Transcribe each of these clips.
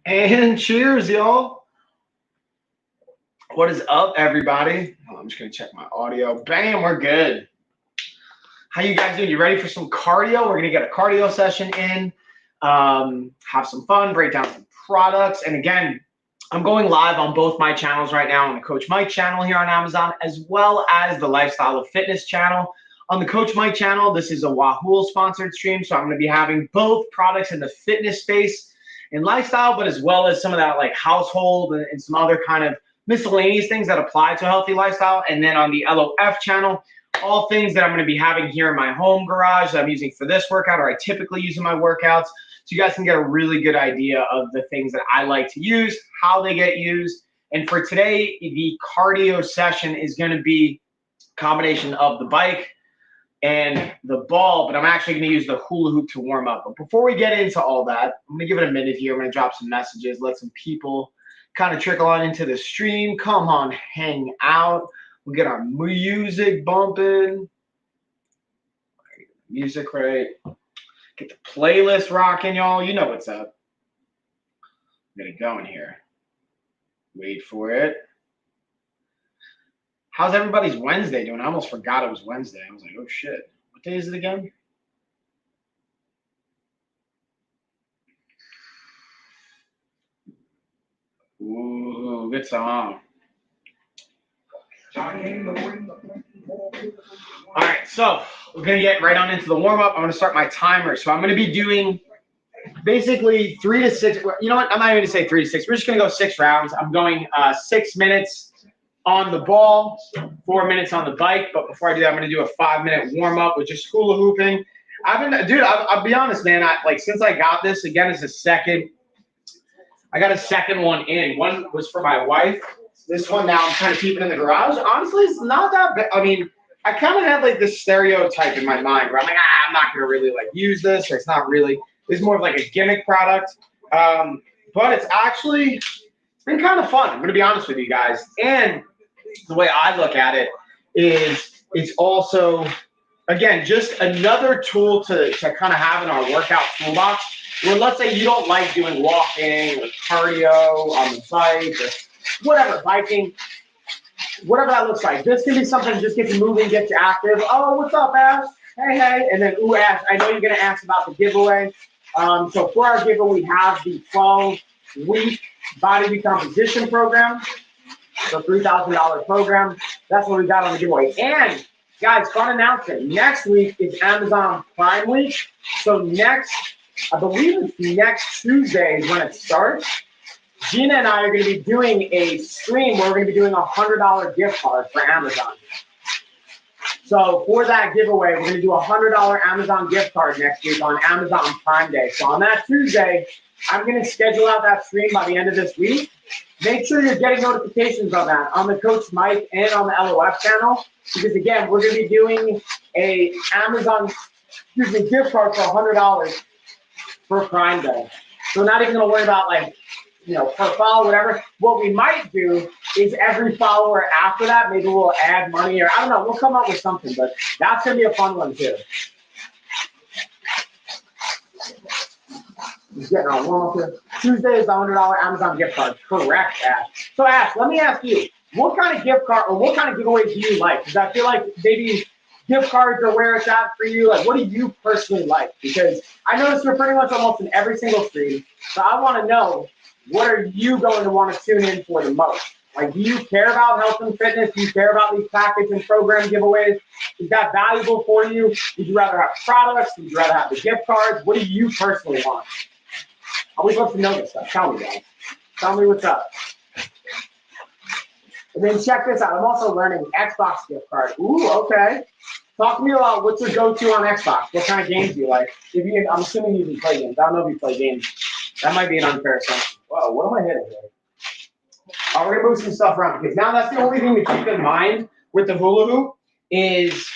And cheers, y'all. What is up, everybody? Oh, I'm just gonna check my audio. Bam, we're good. How you guys doing? You ready for some cardio? We're gonna get a cardio session in, have some fun, break down some products. And again, I'm going live on both my channels right now, on the Coach Mike channel here on Amazon, as well as the Lifestyle of Fitness channel. On the Coach Mike channel, this is a Wahoo sponsored stream, so I'm gonna be having both products in the fitness space and lifestyle, but as well as some of that like household and some other kind of miscellaneous things that apply to a healthy lifestyle. And then on the LOF channel, all things that I'm going to be having here in my home garage that I'm using for this workout, or I typically use in my workouts. So you guys can get a really good idea of the things that I like to use, how they get used. And for today, the cardio session is going to be a combination of the bike and the ball, but I'm actually going to use the hula hoop to warm up. But before we get into all that, I'm going to give it a minute here. I'm going to drop some messages, let some people kind of trickle on into the stream. Come on, hang out. We'll get our music bumping. Music, right? Get the playlist rocking, y'all. You know what's up. Get it going here. Wait for it. How's everybody's Wednesday doing? I almost forgot it was Wednesday. I was like, oh shit. What day is it again? Ooh, good song. All right, so we're going to get right on into the warm-up. I'm going to start my timer. So I'm going to be doing basically 3 to 6. You know what? I'm not even going to say 3 to 6. We're just going to go 6 rounds. I'm going 6 minutes on the ball, 4 minutes on the bike. But before I do that, I'm going to do a 5-minute warm-up with just hula hooping. I'll be honest, man. Since I got this, again, it's a second. I got a second one in. One was for my wife. This one now I'm kind of keeping in the garage. Honestly, it's not that bad. I mean, I kind of had like this stereotype in my mind where I'm like, I'm not going to really like use this, or it's not really. It's more of like a gimmick product. But it's been kind of fun. I'm going to be honest with you guys. And the way I look at it is it's also, again, just another tool to kind of have in our workout toolbox. Where let's say you don't like doing walking or cardio on the bike or whatever, biking, whatever that looks like. This can be something that just gets you moving, gets you active. Oh, what's up, Ash? Hey. And then, Ash, I know you're going to ask about the giveaway. So for our giveaway, we have the 12-week body recomposition program. So $3,000 program. That's what we got on the giveaway. And, guys, fun announcement. Next week is Amazon Prime Week. So I believe it's next Tuesday is when it starts. Gina and I are going to be doing a stream where we're going to be doing a $100 gift card for Amazon. So for that giveaway, we're going to do a $100 Amazon gift card next week on Amazon Prime Day. So on that Tuesday, I'm going to schedule out that stream by the end of this week. Make sure you're getting notifications on that on the Coach Mike and on the LOF channel. Because again, we're going to be doing a Amazon gift card for $100 for Prime Day. So not even going to worry about per follow, whatever. What we might do is every follower after that, maybe we'll add money, or I don't know, we'll come up with something, but that's going to be a fun one too. Just getting on warm up here. Tuesday is the $100 Amazon gift card. Correct, Ash. So Ash, let me ask you, what kind of gift card or what kind of giveaways do you like? Because I feel like maybe gift cards are where it's at for you. Like, what do you personally like? Because I noticed you're pretty much almost in every single stream. So I want to know, what are you going to want to tune in for the most? Like, do you care about health and fitness? Do you care about these package and program giveaways? Is that valuable for you? Would you rather have products? Would you rather have the gift cards? What do you personally want? I always love to know this stuff. Tell me, guys. Tell me what's up. And then check this out. I'm also learning Xbox gift card. Ooh, okay. Talk to me about what's your go-to on Xbox. What kind of games do you like? I'm assuming you can play games. I don't know if you play games. That might be an unfair assumption. Whoa, what am I hitting here? Oh, we're going to move some stuff around. Because now that's the only thing to keep in mind with the hula hoop is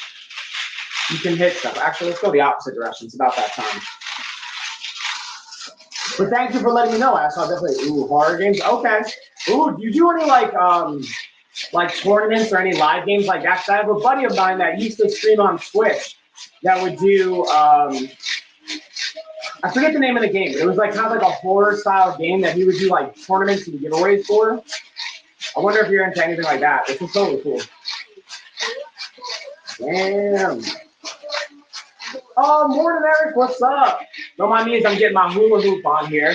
you can hit stuff. Actually, let's go the opposite direction. It's about that time. But thank you for letting me know, Ash. I'll definitely, horror games. Okay. Ooh, do you do any like tournaments or any live games like that? I have a buddy of mine that used to stream on Twitch that would do I forget the name of the game, but it was like kind of like a horror style game that he would do like tournaments and giveaways for. I wonder if you're into anything like that. This is totally cool. Damn. Oh, morning, Eric. What's up? Don't mind me as I'm getting my hula hoop on here.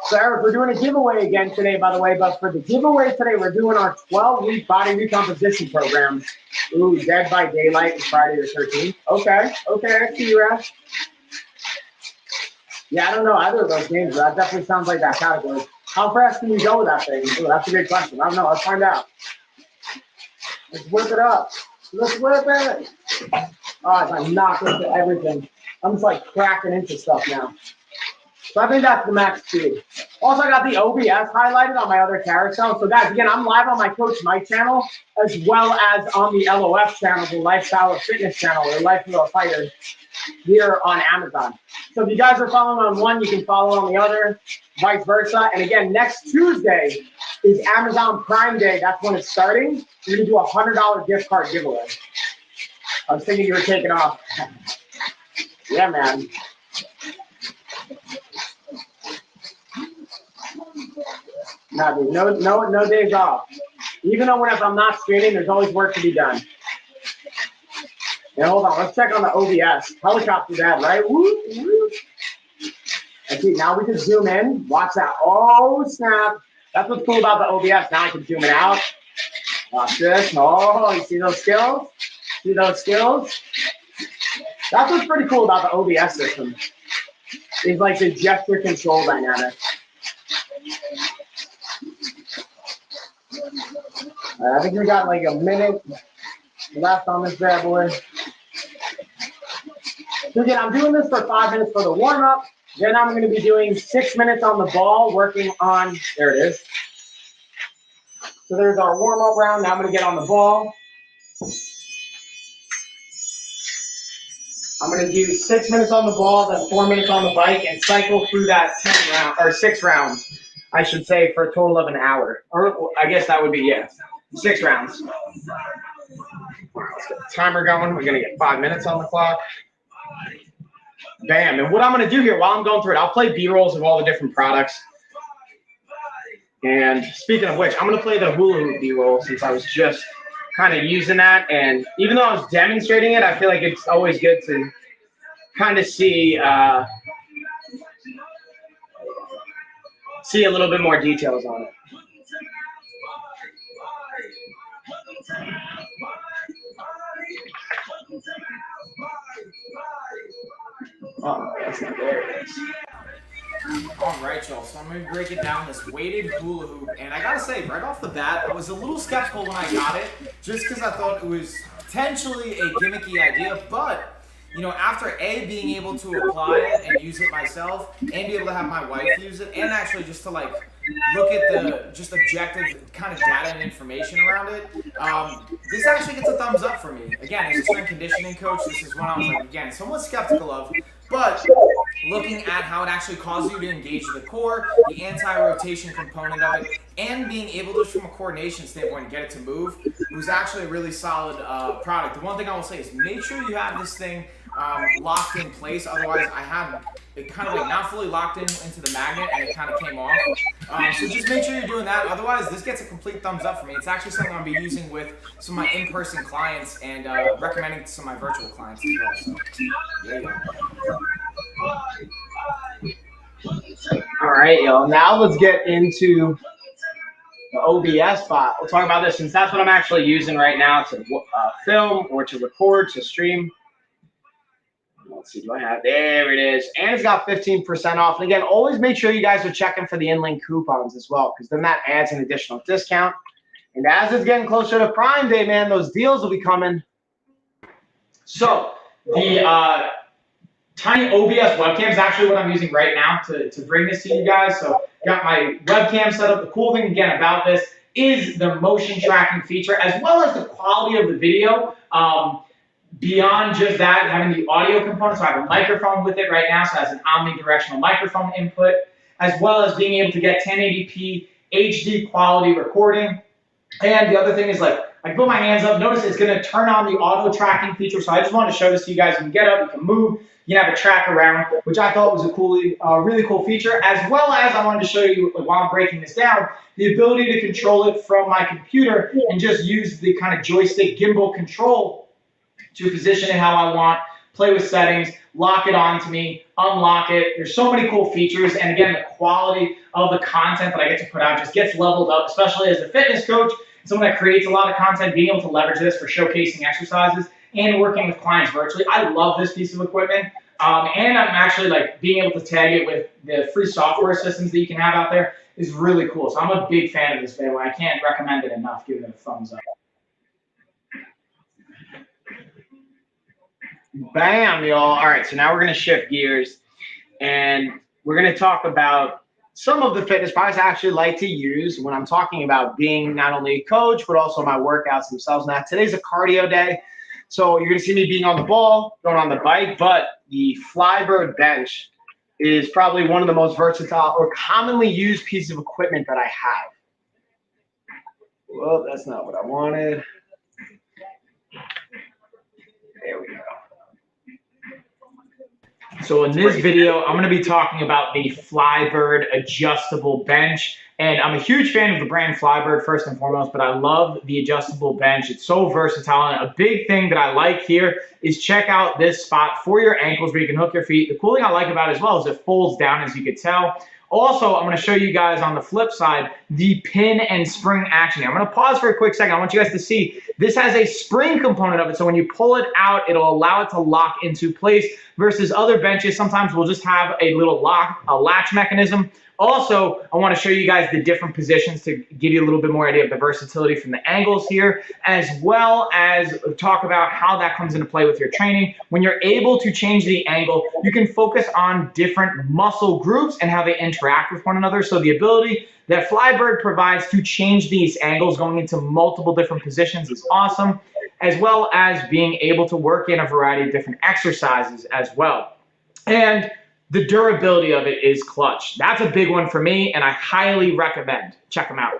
So, Eric, we're doing a giveaway again today, by the way. But for the giveaway today, we're doing our 12-week body recomposition program. Ooh, Dead by Daylight is Friday the 13th. Okay, I see you, Rash. Yeah, I don't know either of those games, but that definitely sounds like that category. How fast can you go with that thing? Ooh, that's a good question. I don't know. Let's find out. Let's whip it up. Let's whip it. Oh, I knocked into everything. I'm just like cracking into stuff now. So I think that's the max speed. Also, I got the OBS highlighted on my other carousel. So guys, again, I'm live on my Coach Mike channel, as well as on the LOF channel, the Lifestyle of Fitness channel, or Life of a Fighter, here on Amazon. So if you guys are following on one, you can follow on the other, vice versa. And again, next Tuesday is Amazon Prime Day. That's when it's starting. We're gonna do a $100 gift card giveaway. I was thinking you were taking off. Yeah, man. Nah, dude, no days off. Even though whenever I'm not skating, there's always work to be done. Yeah, hold on. Let's check on the OBS. Helicopter dad, right? Woo, woo. And see, now we can zoom in. Watch that. Oh, snap. That's what's cool about the OBS. Now I can zoom it out. Watch this. Oh, you see those skills? See those skills? That's what's pretty cool about the OBS system. It's like the gesture control dynamic. I think we got like a minute left on this bad boy. So again, I'm doing this for 5 minutes for the warm-up. Then I'm going to be doing 6 minutes on the ball, working on, there it is. So there's our warm-up round. Now I'm going to get on the ball. I'm going to do 6 minutes on the ball, then 4 minutes on the bike, and cycle through that 6 rounds, I should say, for a total of an hour. Or I guess that would be, yeah, 6 rounds. Let's get the timer going. We're going to get 5 minutes on the clock. Bam. And what I'm going to do here while I'm going through it, I'll play B-rolls of all the different products. And speaking of which, I'm going to play the Hula Hoop B-roll since I was just kind of using that. And even though I was demonstrating it, I feel like it's always good to kind of see a little bit more details on it. Oh, that's not there. It is. All right, y'all, so I'm going to break it down, this weighted hula hoop, and I gotta say, right off the bat, I was a little skeptical when I got it, just because I thought it was potentially a gimmicky idea, but, you know, after being able to apply it and use it myself, and be able to have my wife use it, and actually just to, like, look at the just objective kind of data and information around it, this actually gets a thumbs up for me. Again, as a strength conditioning coach, this is one I was, like, again, somewhat skeptical of, but looking at how it actually causes you to engage the core, the anti-rotation component of it, and being able to, from a coordination standpoint, get it to move, it was actually a really solid product. The one thing I will say is make sure you have this thing locked in place. Otherwise, I had it kind of like not fully locked into the magnet, and it kind of came off. So just make sure you're doing that. Otherwise, this gets a complete thumbs up for me. It's actually something I'll be using with some of my in-person clients and recommending to some of my virtual clients as well. So, there you go. All right, y'all. Now let's get into the OBS file. We'll talk about this since that's what I'm actually using right now to film or to record, to stream. Let's see, do I have, there it is. And it's got 15% off. And again, always make sure you guys are checking for the in-link coupons as well, because then that adds an additional discount. And as it's getting closer to Prime Day, man, those deals will be coming. So the tiny OBS webcam is actually what I'm using right now to bring this to you guys. So got my webcam set up. The cool thing, again, about this is the motion tracking feature, as well as the quality of the video. Beyond just that, having the audio component, so I have a microphone with it right now, so it has an omnidirectional microphone input, as well as being able to get 1080p HD quality recording. And the other thing is, like, I can put my hands up. Notice it's going to turn on the auto tracking feature. So I just wanted to show this to you guys. You can get up, you can move, you can have a track around, which I thought was a really cool feature, as well as I wanted to show you, while I'm breaking this down, the ability to control it from my computer and just use the kind of joystick gimbal control to position it how I want, play with settings, lock it onto me, unlock it. There's so many cool features. And again, the quality of the content that I get to put out just gets leveled up, especially as a fitness coach, someone that creates a lot of content, being able to leverage this for showcasing exercises and working with clients virtually. I love this piece of equipment. And I'm actually like being able to tag it with the free software systems that you can have out there is really cool. So I'm a big fan of this video. I can't recommend it enough, giving it a thumbs up. Bam, y'all. All right, so now we're going to shift gears and we're going to talk about some of the fitness products I actually like to use when I'm talking about being not only a coach, but also my workouts themselves. Now, today's a cardio day, so you're going to see me being on the ball, going on the bike, but the Flybird bench is probably one of the most versatile or commonly used pieces of equipment that I have. Well, that's not what I wanted. There we go. So in this video, I'm going to be talking about the Flybird adjustable bench. And I'm a huge fan of the brand Flybird first and foremost, but I love the adjustable bench. It's so versatile. And a big thing that I like here is check out this spot for your ankles where you can hook your feet. The cool thing I like about it as well is it folds down, as you could tell. Also, I'm going to show you guys on the flip side the pin and spring action here. I'm going to pause for a quick second. I want you guys to see this has a spring component of it. So when you pull it out, it'll allow it to lock into place versus other benches. Sometimes we'll just have a little latch mechanism. Also, I want to show you guys the different positions to give you a little bit more idea of the versatility from the angles here, as well as talk about how that comes into play with your training. When you're able to change the angle, you can focus on different muscle groups and how they interact with one another. So the ability that Flybird provides to change these angles going into multiple different positions is awesome, as well as being able to work in a variety of different exercises as well. And the durability of it is clutch. That's a big one for me, and I highly recommend. Check them out.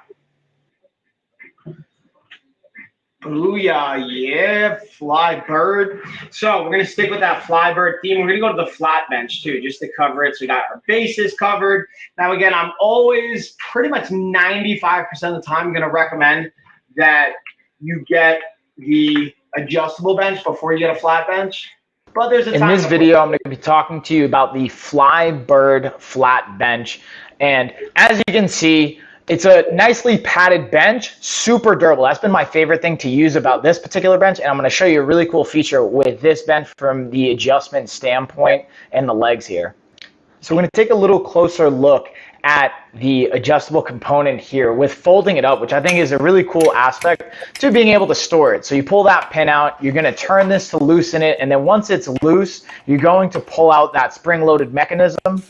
Booyah, yeah, Flybird. So we're going to stick with that Flybird theme. We're going to go to the flat bench too, just to cover it. So we got our bases covered. Now, again, I'm always pretty much 95% of the time going to recommend that you get the adjustable bench before you get a flat bench. But there's a time in this video, I'm going to be talking to you about the Flybird flat bench. And as you can see, it's a nicely padded bench, super durable. That's been my favorite thing to use about this particular bench. And I'm going to show you a really cool feature with this bench from the adjustment standpoint and the legs here. So we're going to take a little closer look at the adjustable component here with folding it up, which I think is a really cool aspect to being able to store it. So you pull that pin out, you're going to turn this to loosen it, and then once it's loose, you're going to pull out that spring-loaded mechanism.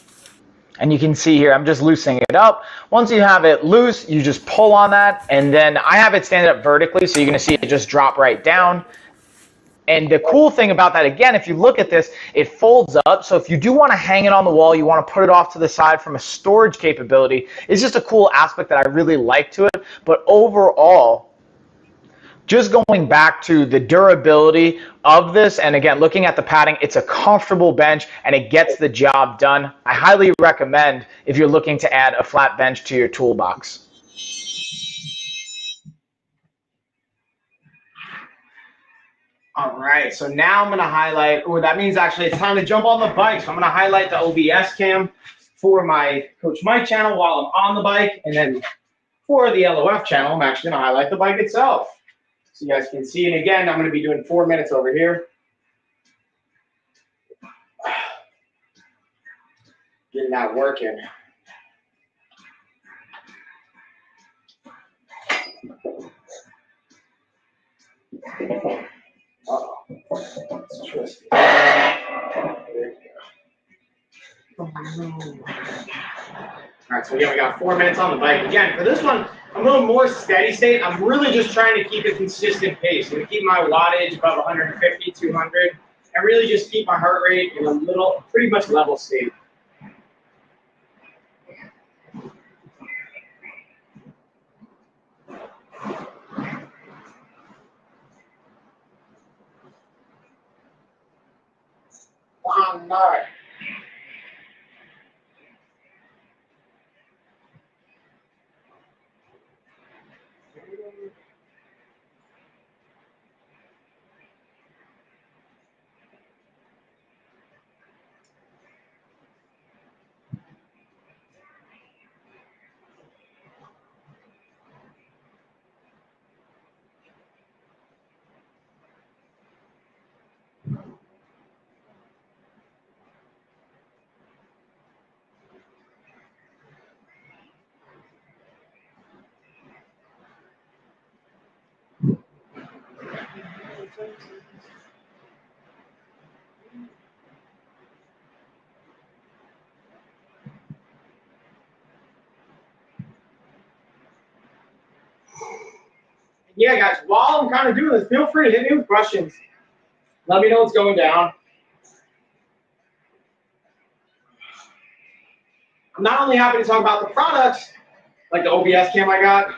And you can see here, I'm just loosening it up. Once you have it loose, you just pull on that, and then I have it stand up vertically, so you're going to see it just drop right down. And the cool thing about that, again, if you look at this, it folds up. So if you do want to hang it on the wall, you want to put it off to the side from a storage capability, it's just a cool aspect that I really like to it. But overall, just going back to the durability of this, and again, looking at the padding, it's a comfortable bench and it gets the job done. I highly recommend if you're looking to add a flat bench to your toolbox. All right, so now I'm going to highlight, that means actually it's time to jump on the bike. So I'm going to highlight the OBS cam for my Coach Mike channel while I'm on the bike. And then for the LOF channel, I'm actually going to highlight the bike itself. So you guys can see. And again, I'm going to be doing 4 minutes over here. Getting that working. Uh-oh. That's twisted. There we go. Oh, no. All right, so again, we got 4 minutes on the bike. Again, for this one, I'm a little more steady state. I'm really just trying to keep a consistent pace. I'm going to keep my wattage above 150, 200, and really just keep my heart rate in a little, pretty much level state. on 9. Yeah, guys, while I'm kind of doing this, feel free to hit me with questions. Let me know what's going down. I'm not only happy to talk about the products, like the OBS cam I got.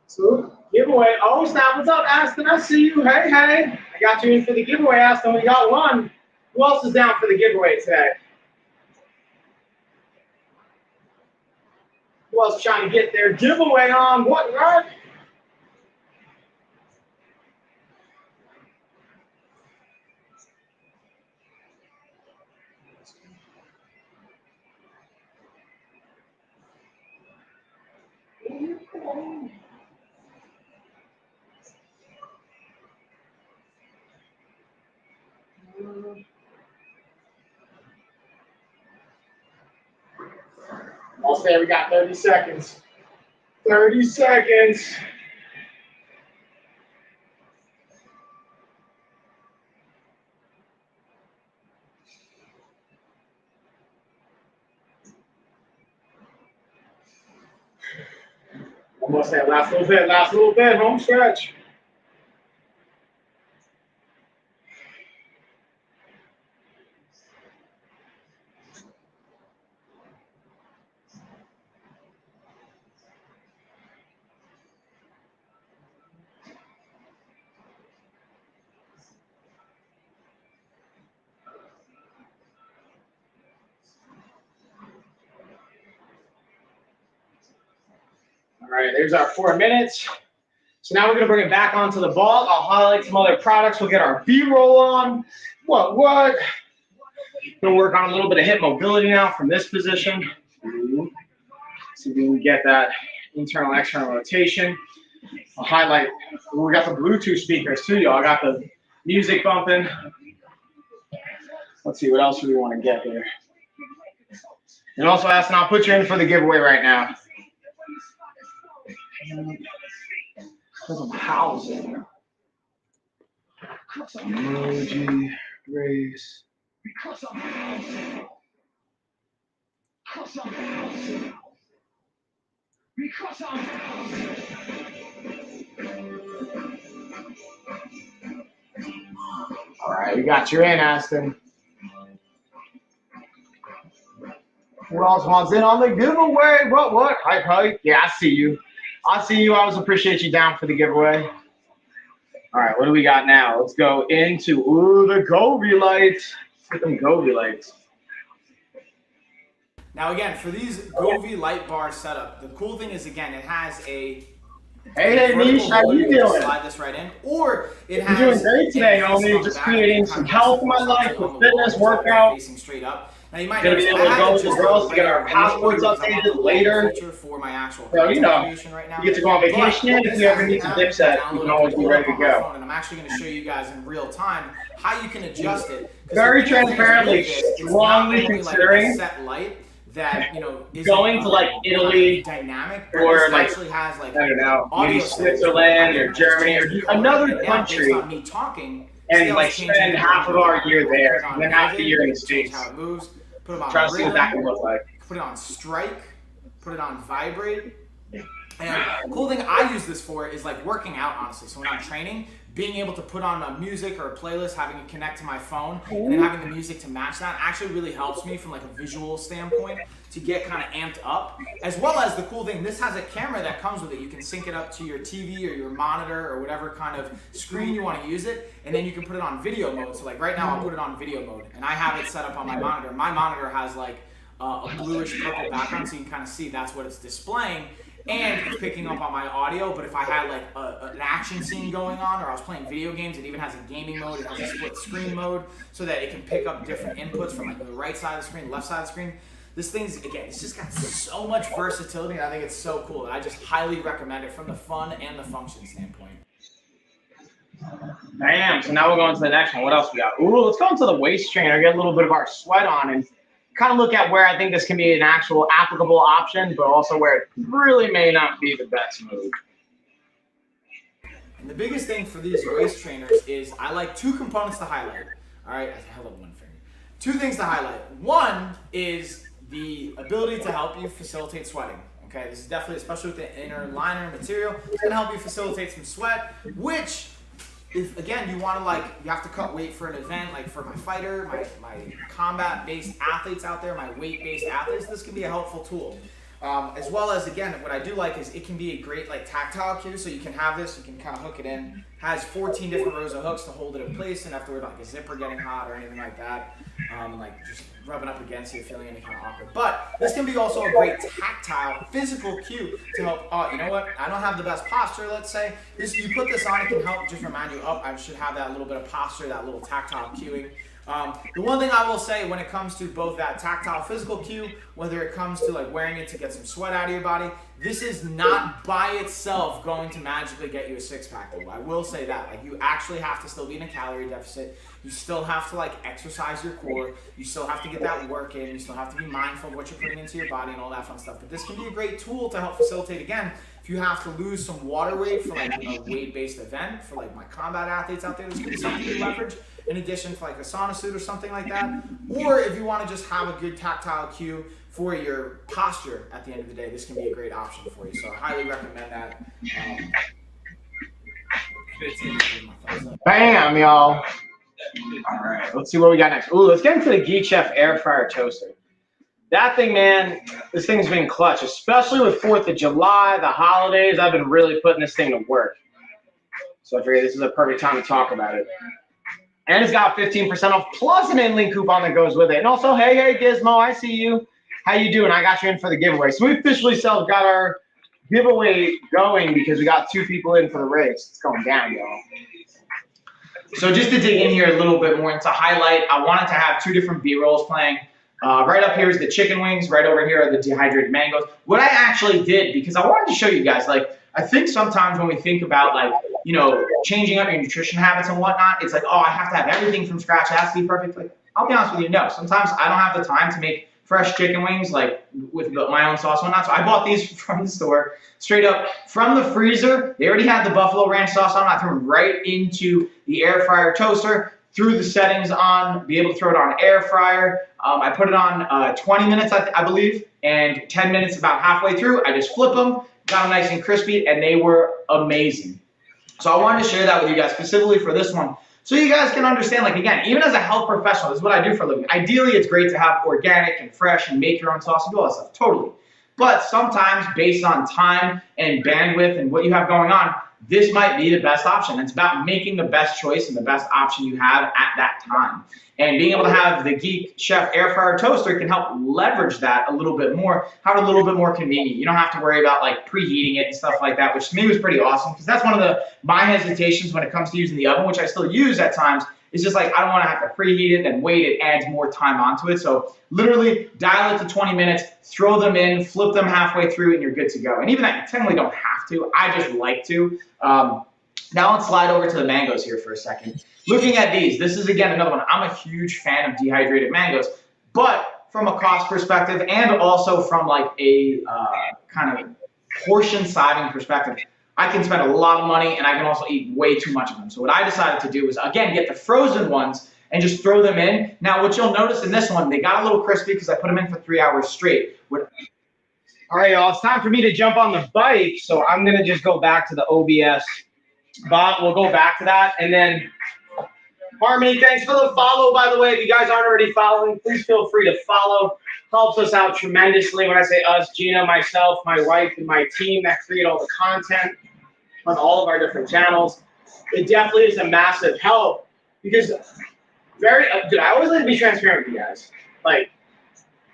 So, giveaway. Oh, snap. What's up, Aston? I see you. Hey, hey. I got you in for the giveaway, Aston. We got one. Who else is down for the giveaway today? Who else trying to get their giveaway on? What, right? Almost there. We got 30 seconds. 30 seconds. Almost there. Last little bit. Last little bit. Home stretch. All right, there's our 4 minutes. So now we're gonna bring it back onto the ball. I'll highlight some other products. We'll get our B-roll on. What? Gonna work on a little bit of hip mobility now from this position. See if we can get that internal, external rotation. I'll highlight, we got the Bluetooth speakers too, y'all. I got the music bumping. Let's see, what else do we want to get here? And also, Aston, I'll put you in for the giveaway right now. There's some housing. Emoji, race. All right, we got you in, Aston. Who else wants in on the giveaway? What? Hype. Yeah, I see you. I see you. I always appreciate you down for the giveaway. All right, what do we got now? Let's go into, ooh, the Gobi lights. Look at them Gobi lights. Now again, for these Govi light bar setup, the cool thing is, again, it has a Hey, Nish, how you doing? Slide this right in, or it has. I'm doing great today, homie. Just creating some health in my life with fitness, workout. Facing straight up. Now you might gonna be able to go with the girls to get our passports updated later. For my actual so you know, right now. you get to go on vacation, and if you ever need some dip set, you can always be ready to go. And I'm actually going to show you guys in real time how you can adjust it. Very transparently, strongly considering set light that, you know, is going to like Italy dynamic, or like actually has like, I don't know, maybe Switzerland or Germany or another country, me talking, and like spend half of our year there, and then half the year in the States. How it moves. Put it on Try to see what that can look like. Put it on strike. Put it on vibrate. And the cool thing I use this for is like working out, honestly. So when I'm training, being able to put on a music or a playlist, having it connect to my phone, and then having the music to match that actually really helps me from like a visual standpoint to get kind of amped up. As well as the cool thing, this has a camera that comes with it. You can sync it up to your TV or your monitor or whatever kind of screen you want to use it, and then you can put it on video mode. So like right now, I'll put it on video mode, and I have it set up on my monitor. My monitor has like a bluish purple background, so you can kind of see that's what it's displaying. And it's picking up on my audio, but if I had like an action scene going on, or I was playing video games, it even has a gaming mode, it has a split screen mode, so that it can pick up different inputs from like the right side of the screen, left side of the screen. This thing's, again, it's just got so much versatility, and I think it's so cool, and I just highly recommend it from the fun and the function standpoint. Bam, so now we're going to the next one. What else we got? Ooh, let's go into the waist trainer, get a little bit of our sweat on, and kind of look at where I think this can be an actual applicable option, but also where it really may not be the best move. And the biggest thing for these waist trainers is I like two components to highlight. All right, I held up one finger. Two things to highlight. One is the ability to help you facilitate sweating. Okay, this is definitely, especially with the inner liner material, it's gonna help you facilitate some sweat, which, if again you want to like, you have to cut weight for an event, like for my fighter, my combat-based athletes out there, my weight-based athletes, this can be a helpful tool. As well as, again, what I do like is it can be a great like tactile cue, so you can have this, you can kind of hook it in. Has 14 different rows of hooks to hold it in place, and have to worry about like a zipper getting hot or anything like that, and like just rubbing up against you, feeling any kind of awkward. But this can be also a great tactile, physical cue to help. You know what? I don't have the best posture. Let's say this, you put this on, it can help just remind you, I should have that little bit of posture, that little tactile cueing. The one thing I will say when it comes to both that tactile physical cue, whether it comes to like wearing it to get some sweat out of your body, this is not by itself going to magically get you a six-pack though. I will say that. Like, you actually have to still be in a calorie deficit. You still have to like exercise your core. You still have to get that work in. You still have to be mindful of what you're putting into your body and all that fun stuff. But this can be a great tool to help facilitate, again, if you have to lose some water weight for like a weight-based event, for like my combat athletes out there, this could be something you leverage in addition to like a sauna suit or something like that. Or if you want to just have a good tactile cue for your posture at the end of the day, this can be a great option for you. So I highly recommend that. Bam, y'all. All right, let's see what we got next. Ooh, let's get into the Geek Chef air fryer toaster. That thing, man, this thing's been clutch, especially with 4th of July, the holidays. I've been really putting this thing to work. So I figured this is a perfect time to talk about it. And it's got 15% off plus an in-link coupon that goes with it. And also, hey, Gizmo, I see you. How you doing? I got you in for the giveaway. So we officially got our giveaway going because we got 2 people in for the race. It's going down, y'all. So just to dig in here a little bit more and to highlight, I wanted to have 2 different B-rolls playing. Right up here is the chicken wings. Right over here are the dehydrated mangoes. What I actually did, because I wanted to show you guys, like, I think sometimes when we think about, like, you know, changing up your nutrition habits and whatnot, it's like, oh, I have to have everything from scratch. It has to be perfect. Like, I'll be honest with you, no. Sometimes I don't have the time to make fresh chicken wings, like, with my own sauce and whatnot. So I bought these from the store, straight up from the freezer. They already had the buffalo ranch sauce on. I threw them right into the air fryer toaster, threw the settings on, be able to throw it on air fryer. I put it on 20 minutes, I believe, and 10 minutes about halfway through. I just flip them, got them nice and crispy, and they were amazing. So I wanted to share that with you guys specifically for this one, so you guys can understand, like, again, even as a health professional, this is what I do for a living. Ideally, it's great to have organic and fresh and make your own sauce and do all that stuff, totally. But sometimes based on time and bandwidth and what you have going on, this might be the best option. It's about making the best choice and the best option you have at that time. And being able to have the Geek Chef air fryer toaster can help leverage that a little bit more, have it a little bit more convenient. You don't have to worry about like preheating it and stuff like that, which to me was pretty awesome, because that's one of my hesitations when it comes to using the oven, which I still use at times. It's just like, I don't want to have to preheat it and wait. It adds more time onto it. So literally dial it to 20 minutes, throw them in, flip them halfway through, and you're good to go. And even that, you technically don't have to. I just like to. Now let's slide over to the mangoes here for a second. Looking at these, this is again another one. I'm a huge fan of dehydrated mangoes, but from a cost perspective and also from like a kind of portion sizing perspective, I can spend a lot of money and I can also eat way too much of them. So what I decided to do was, again, get the frozen ones and just throw them in. Now, what you'll notice in this one, they got a little crispy because I put them in for 3 hours straight. All right, y'all, it's time for me to jump on the bike. So I'm going to just go back to the OBS bot. We'll go back to that. And then, Harmony, thanks for the follow, by the way. If you guys aren't already following, please feel free to follow. Helps us out tremendously. When I say us, Gina, myself, my wife, and my team that create all the content on all of our different channels. It definitely is a massive help because dude, I always like to be transparent with you guys. Like,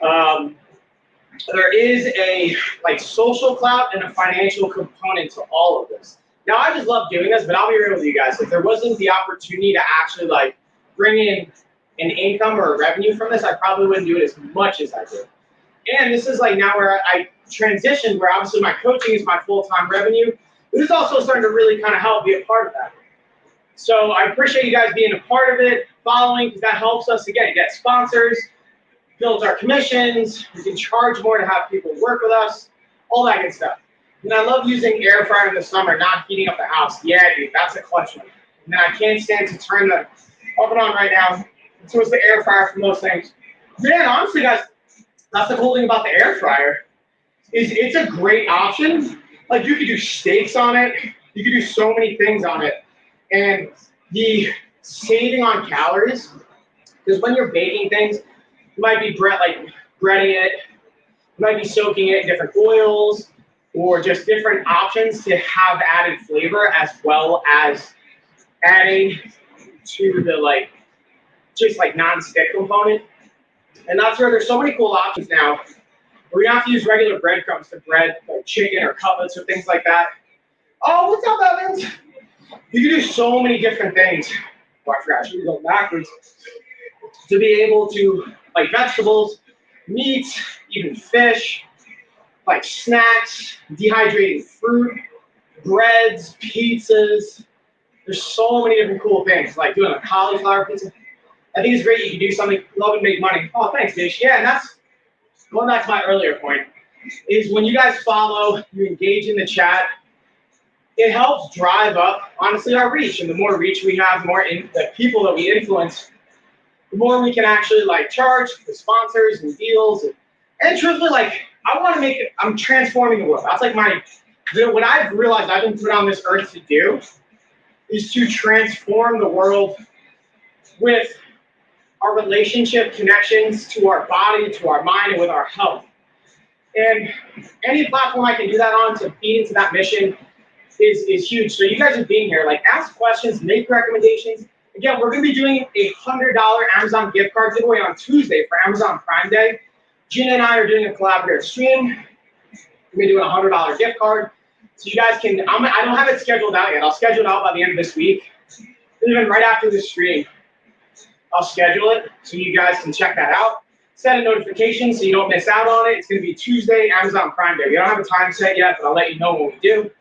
there is a like social clout and a financial component to all of this. Now, I just love doing this, but I'll be real with you guys. If there wasn't the opportunity to actually like bring in an income or a revenue from this, I probably wouldn't do it as much as I do. And this is like now where I transitioned, where obviously my coaching is my full-time revenue. This is also starting to really kind of help be a part of that. So I appreciate you guys being a part of it, following, because that helps us, again, get sponsors, builds our commissions, we can charge more to have people work with us, all that good stuff. And I love using air fryer in the summer, not heating up the house. Yeah, dude, that's a clutch one. And then I can't stand to turn the oven on right now. So it's the air fryer for most things. Man, honestly, guys, that's the cool thing about the air fryer, is it's a great option. Like, you could do steaks on it. You could do so many things on it. And the saving on calories, because when you're baking things, you might be breading it, you might be soaking it in different oils, or just different options to have added flavor, as well as adding to the just non-stick component. And that's where there's so many cool options now, where you don't have to use regular breadcrumbs to bread like chicken or cutlets or things like that. Oh, what's up, Evans? You can do so many different things. Oh, I forgot, I should go backwards. To be able to, like vegetables, meats, even fish, like snacks, dehydrated fruit, breads, pizzas. There's so many different cool things, like doing a cauliflower pizza. I think it's great you can do something, love and make money. Oh, thanks, Dish. Yeah, and that's going back to my earlier point, is when you guys follow, you engage in the chat, it helps drive up, honestly, our reach. And the more reach we have, the people that we influence, the more we can actually charge the sponsors and deals. And truthfully, I want to make it, I'm transforming the world. That's what I've realized I've been put on this earth to do, is to transform the world with our relationship connections to our body, to our mind, and with our health. And any platform I can do that on to feed into that mission is huge. So you guys are being here, ask questions, make recommendations. Again, we're going to be doing a $100 Amazon gift card giveaway on Tuesday for Amazon Prime Day. Gina and I are doing a collaborative stream. We're going to do a $100 gift card. So you guys can, I don't have it scheduled out yet. I'll schedule it out by the end of this week. Even right after this stream, I'll schedule it so you guys can check that out. Set a notification so you don't miss out on it. It's going to be Tuesday, Amazon Prime Day. We don't have a time set yet, but I'll let you know when we do.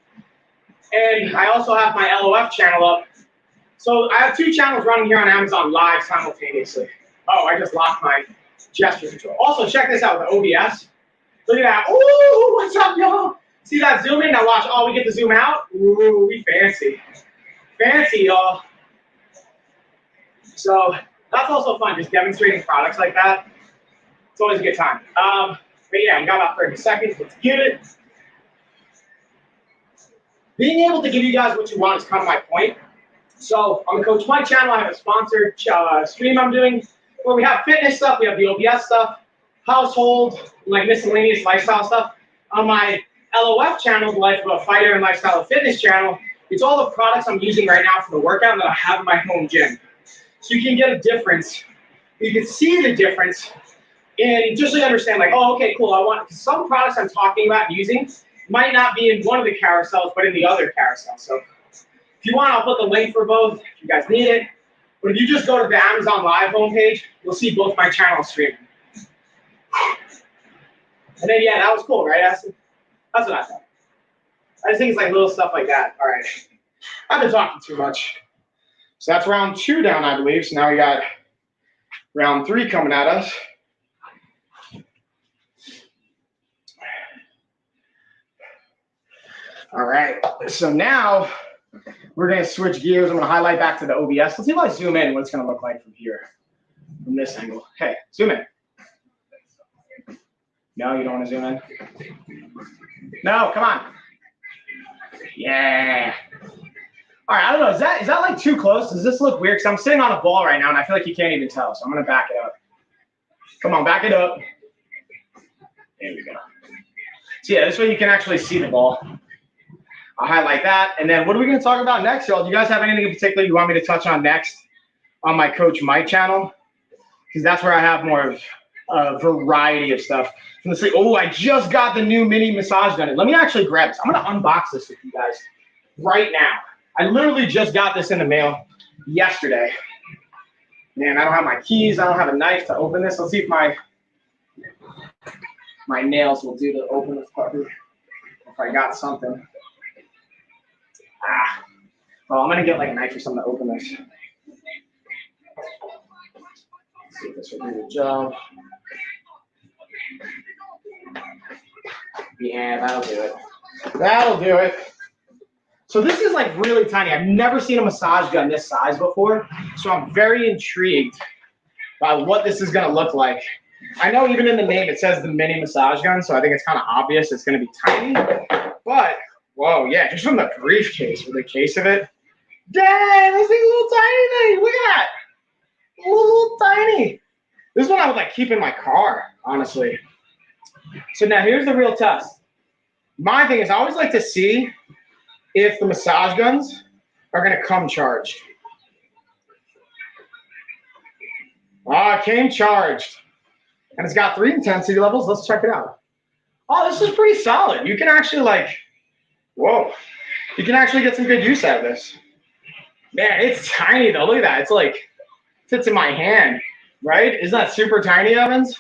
And I also have my LOF channel up. So I have 2 channels running here on Amazon Live simultaneously. Oh, I just locked my gesture control. Also, check this out with the OBS. Look at that. Ooh, what's up, y'all? See that zoom in? Now watch. Oh, we get to zoom out? Ooh, we fancy. Fancy, y'all. So that's also fun, just demonstrating products like that. It's always a good time. But yeah, we got about 30 seconds. Let's get it. Being able to give you guys what you want is kind of my point. So on the Coach Mike channel, I have a sponsored stream I'm doing where we have fitness stuff, we have the OBS stuff, household, miscellaneous lifestyle stuff. on my LOF channel, the Life of a Fighter and Lifestyle of Fitness channel, it's all the products I'm using right now for the workout that I have in my home gym. So you can get a difference. You can see the difference and just like understand, like, oh, okay, cool. I want some products I'm talking about and using might not be in one of the carousels, but in the other carousel. So if you want, I'll put the link for both if you guys need it. But if you just go to the Amazon Live homepage, you'll see both my channels streaming. And then, yeah, that was cool, right, Aston? That's what I thought. I just think it's like little stuff like that. All right. I've been talking too much. So that's round 2 down, I believe. So now we got round 3 coming at us. All right. So now we're going to switch gears. I'm going to highlight back to the OBS. Let's see if I zoom in what it's going to look like from here, from this angle. Hey, zoom in. No, you don't want to zoom in? No, come on. Yeah. All right, I don't know. Is that like too close? Does this look weird? Because I'm sitting on a ball right now, and I feel like you can't even tell. So I'm going to back it up. Come on, back it up. There we go. So yeah, this way you can actually see the ball. I'll highlight that. And then what are we going to talk about next, y'all? Do you guys have anything in particular you want me to touch on next on my Coach Mike channel? Because that's where I have more of a variety of stuff. I'm going to say, oh, I just got the new mini massage gun. Let me actually grab this. I'm going to unbox this with you guys right now. I literally just got this in the mail yesterday. Man, I don't have my keys. I don't have a knife to open this. Let's see if my nails will do to open this puppy. If I got something. Well, I'm going to get like a knife or something to open this. Let's see if this will do the job. Yeah, that'll do it. That'll do it. So this is like really tiny. I've never seen a massage gun this size before. So I'm very intrigued by what this is going to look like. I know even in the name it says the mini massage gun, so I think it's kind of obvious it's going to be tiny. But, whoa, yeah, just from the briefcase or the case of it. Dang, this thing's a little tiny. Look at that. A little tiny. This one I would like keep in my car, honestly. So now here's the real test. My thing is I always like to see if the massage guns are going to come charged. Oh, it came charged. And it's got 3 intensity levels. Let's check it out. Oh, this is pretty solid. You can actually like, whoa. You can actually get some good use out of this. Man, it's tiny though. Look at that. It's like, fits in my hand, right? Isn't that super tiny, Evans?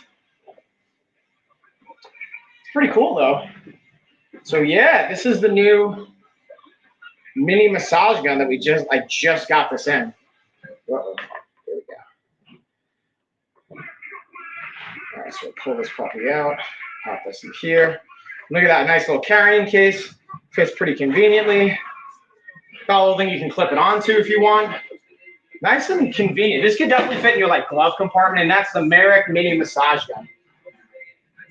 It's pretty cool though. So yeah, this is the new mini massage gun that I just got this in. Uh-oh. Here we go. All right, so we'll pull this puppy out, pop this in here. Look at that nice little carrying case. Fits pretty conveniently. Got a little thing you can clip it onto if you want. Nice and convenient. This could definitely fit in your like glove compartment, and that's the Merrick mini massage gun.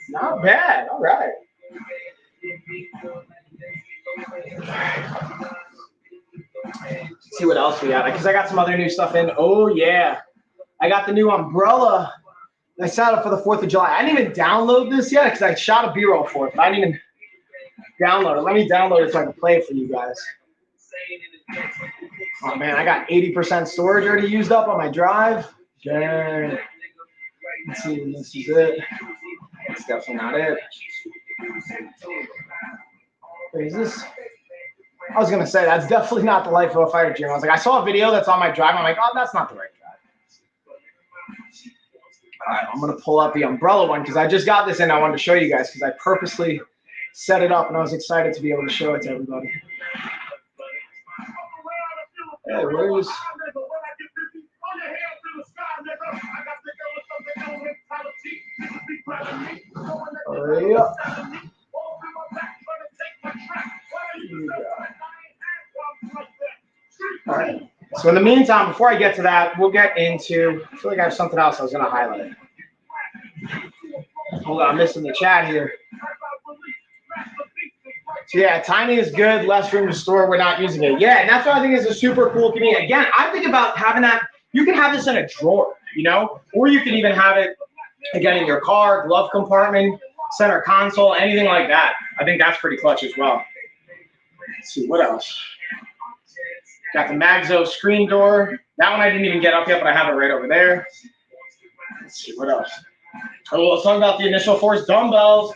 Not bad. All right. Let's see what else we got, because I got some other new stuff in. Oh yeah, I got the new umbrella. I set up for the 4th of July. I didn't even download this yet because I shot a B-roll for it, but I didn't even download it. Let me download it so I can play it for you guys. Oh man, I got 80% storage already used up on my drive. Dang. Let's see if this is it. That's definitely not it. Wait, is this? I was gonna say that's definitely not the Life of a Fighter gym. I was like, I saw a video that's on my drive. I'm like, oh, that's not the right drive. All right, I'm gonna pull out the umbrella one because I just got this in. I wanted to show you guys because I purposely set it up and I was excited to be able to show it to everybody. Hey, where's? Hurry up. All right. So in the meantime, before I get to that, we'll get into, I feel like I have something else I was going to highlight. Hold on, I'm missing the chat here. So yeah, tiny is good, less room to store, we're not using it. Yeah, and that's what I think is a super cool convenience. Again, I think about having that, you can have this in a drawer, you know, or you can even have it, again, in your car, glove compartment, center console, anything like that. I think that's pretty clutch as well. Let's see, what else? Got the Magzo screen door. That one I didn't even get up yet, but I have it right over there. Let's see, what else? Oh, let's talk about the initial force dumbbells.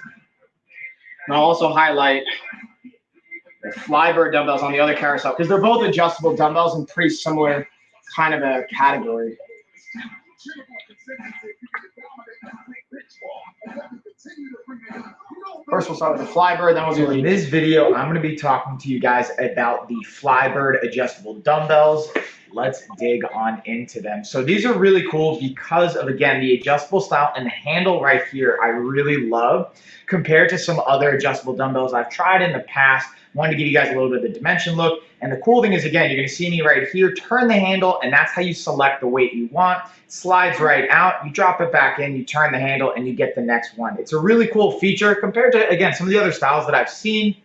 And I'll also highlight the Flybird dumbbells on the other carousel because they're both adjustable dumbbells in pretty similar kind of a category. First, we'll start with the Flybird, then we'll do in this video, I'm going to be talking to you guys about the Flybird adjustable dumbbells. Let's dig on into them. So these are really cool because of, again, the adjustable style and the handle right here I really love compared to some other adjustable dumbbells I've tried in the past. I wanted to give you guys a little bit of the dimension look. And the cool thing is, again, you're going to see me right here, turn the handle, and that's how you select the weight you want. It slides right out, you drop it back in, you turn the handle, and you get the next one. It's a really cool feature compared to, again, some of the other styles that I've seen,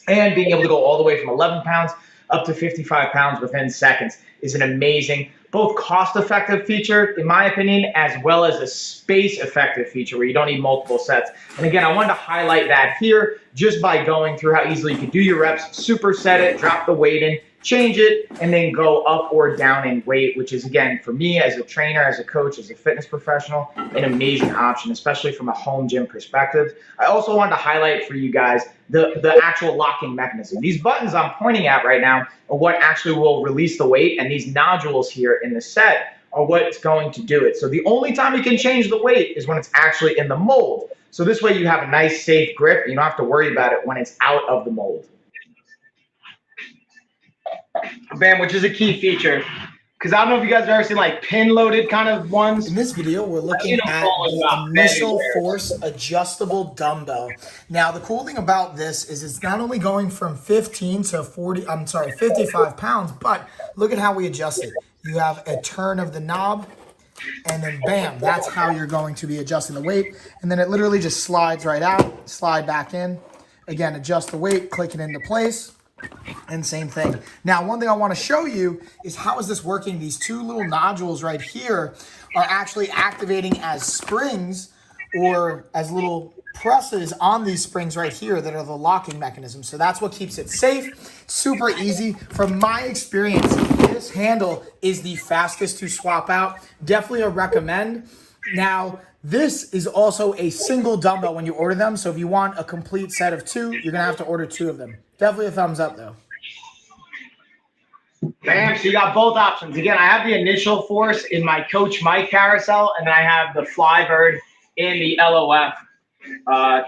and being able to go all the way from 11 pounds up to 55 pounds within seconds is an amazing, both cost-effective feature, in my opinion, as well as a space-effective feature where you don't need multiple sets. And again, I wanted to highlight that here just by going through how easily you can do your reps, superset it, drop the weight in, change it, and then go up or down in weight, which is, again, for me as a trainer, as a coach, as a fitness professional, an amazing option, especially from a home gym perspective. I also wanted to highlight for you guys the actual locking mechanism. These buttons I'm pointing at right now are what actually will release the weight, and these nodules here in the set are what's going to do it. So the only time you can change the weight is when it's actually in the mold. So this way you have a nice, safe grip. You don't have to worry about it when it's out of the mold. Bam, which is a key feature. Because I don't know if you guys have ever seen like pin-loaded kind of ones. In this video, we're looking at the initial force adjustable dumbbell. Now, the cool thing about this is it's not only going from 15 to 55 pounds, but look at how we adjust it. You have a turn of the knob, and then bam, that's how you're going to be adjusting the weight. And then it literally just slides right out, slide back in. Again, adjust the weight, click it into place. And same thing. Now, one thing I want to show you is how is this working? These two little nodules right here are actually activating as springs or as little presses on these springs right here that are the locking mechanism. So that's what keeps it safe, super easy. From my experience, this handle is the fastest to swap out. Definitely a recommend. Now, this is also a single dumbbell when you order them. So if you want a complete set of two, you're going to have to order two of them. Definitely a thumbs up, though. Bam, so you got both options. Again, I have the initial force in my Coach Mike carousel, and then I have the Flybird in the LOF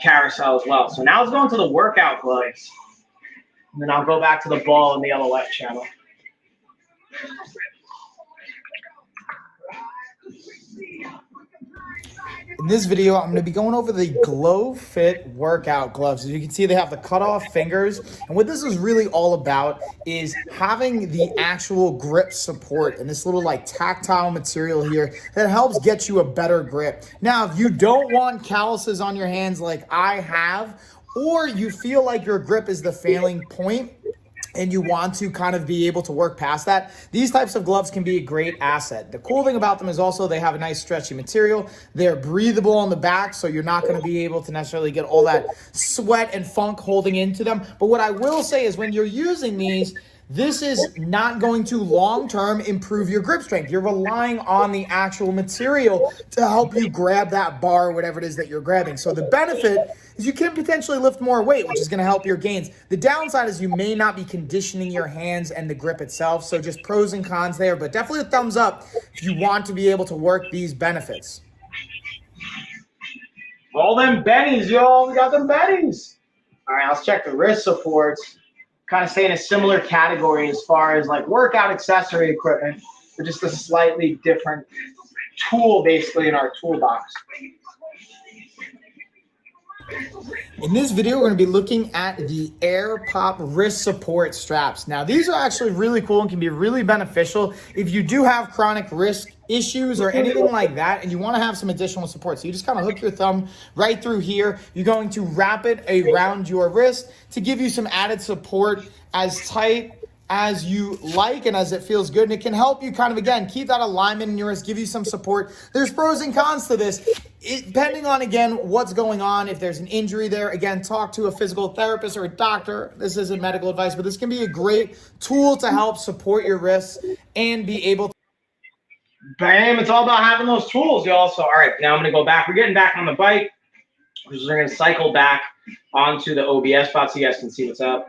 carousel as well. So now let's go into the workout gloves. And then I'll go back to the ball in the LOF channel. In this video, I'm going to be going over the Glowfit workout gloves. As you can see, they have the cutoff fingers. And what this is really all about is having the actual grip support and this little like tactile material here that helps get you a better grip. Now, if you don't want calluses on your hands like I have, or you feel like your grip is the failing point, and you want to kind of be able to work past that, these types of gloves can be a great asset. The cool thing about them is also they have a nice stretchy material. They're breathable on the back, so you're not going to be able to necessarily get all that sweat and funk holding into them. But what I will say is when you're using these, this is not going to long-term improve your grip strength. You're relying on the actual material to help you grab that bar or whatever it is that you're grabbing. So the benefit is you can potentially lift more weight, which is going to help your gains. The downside is you may not be conditioning your hands and the grip itself. So just pros and cons there, but definitely a thumbs up if you want to be able to work these benefits. All them bennies, yo. We got them bennies. All right, let's check the wrist supports. Kind of stay in a similar category as far as like workout accessory equipment, but just a slightly different tool basically in our toolbox. In this video, we're going to be looking at the Air Pop wrist support straps. Now, these are actually really cool and can be really beneficial if you do have chronic wrist issues or anything like that and you want to have some additional support. So you just kind of hook your thumb right through here. You're going to wrap it around your wrist to give you some added support as tight as you like and as it feels good. And it can help you kind of, again, keep that alignment in your wrist, give you some support. There's pros and cons to this. Depending on, again, what's going on, if there's an injury there, again, talk to a physical therapist or a doctor. This isn't medical advice, but this can be a great tool to help support your wrists and be able to. Bam, it's all about having those tools, y'all. So, all right, now I'm going to go back. We're getting back on the bike. We're going to cycle back onto the OBS spot so you guys can see what's up.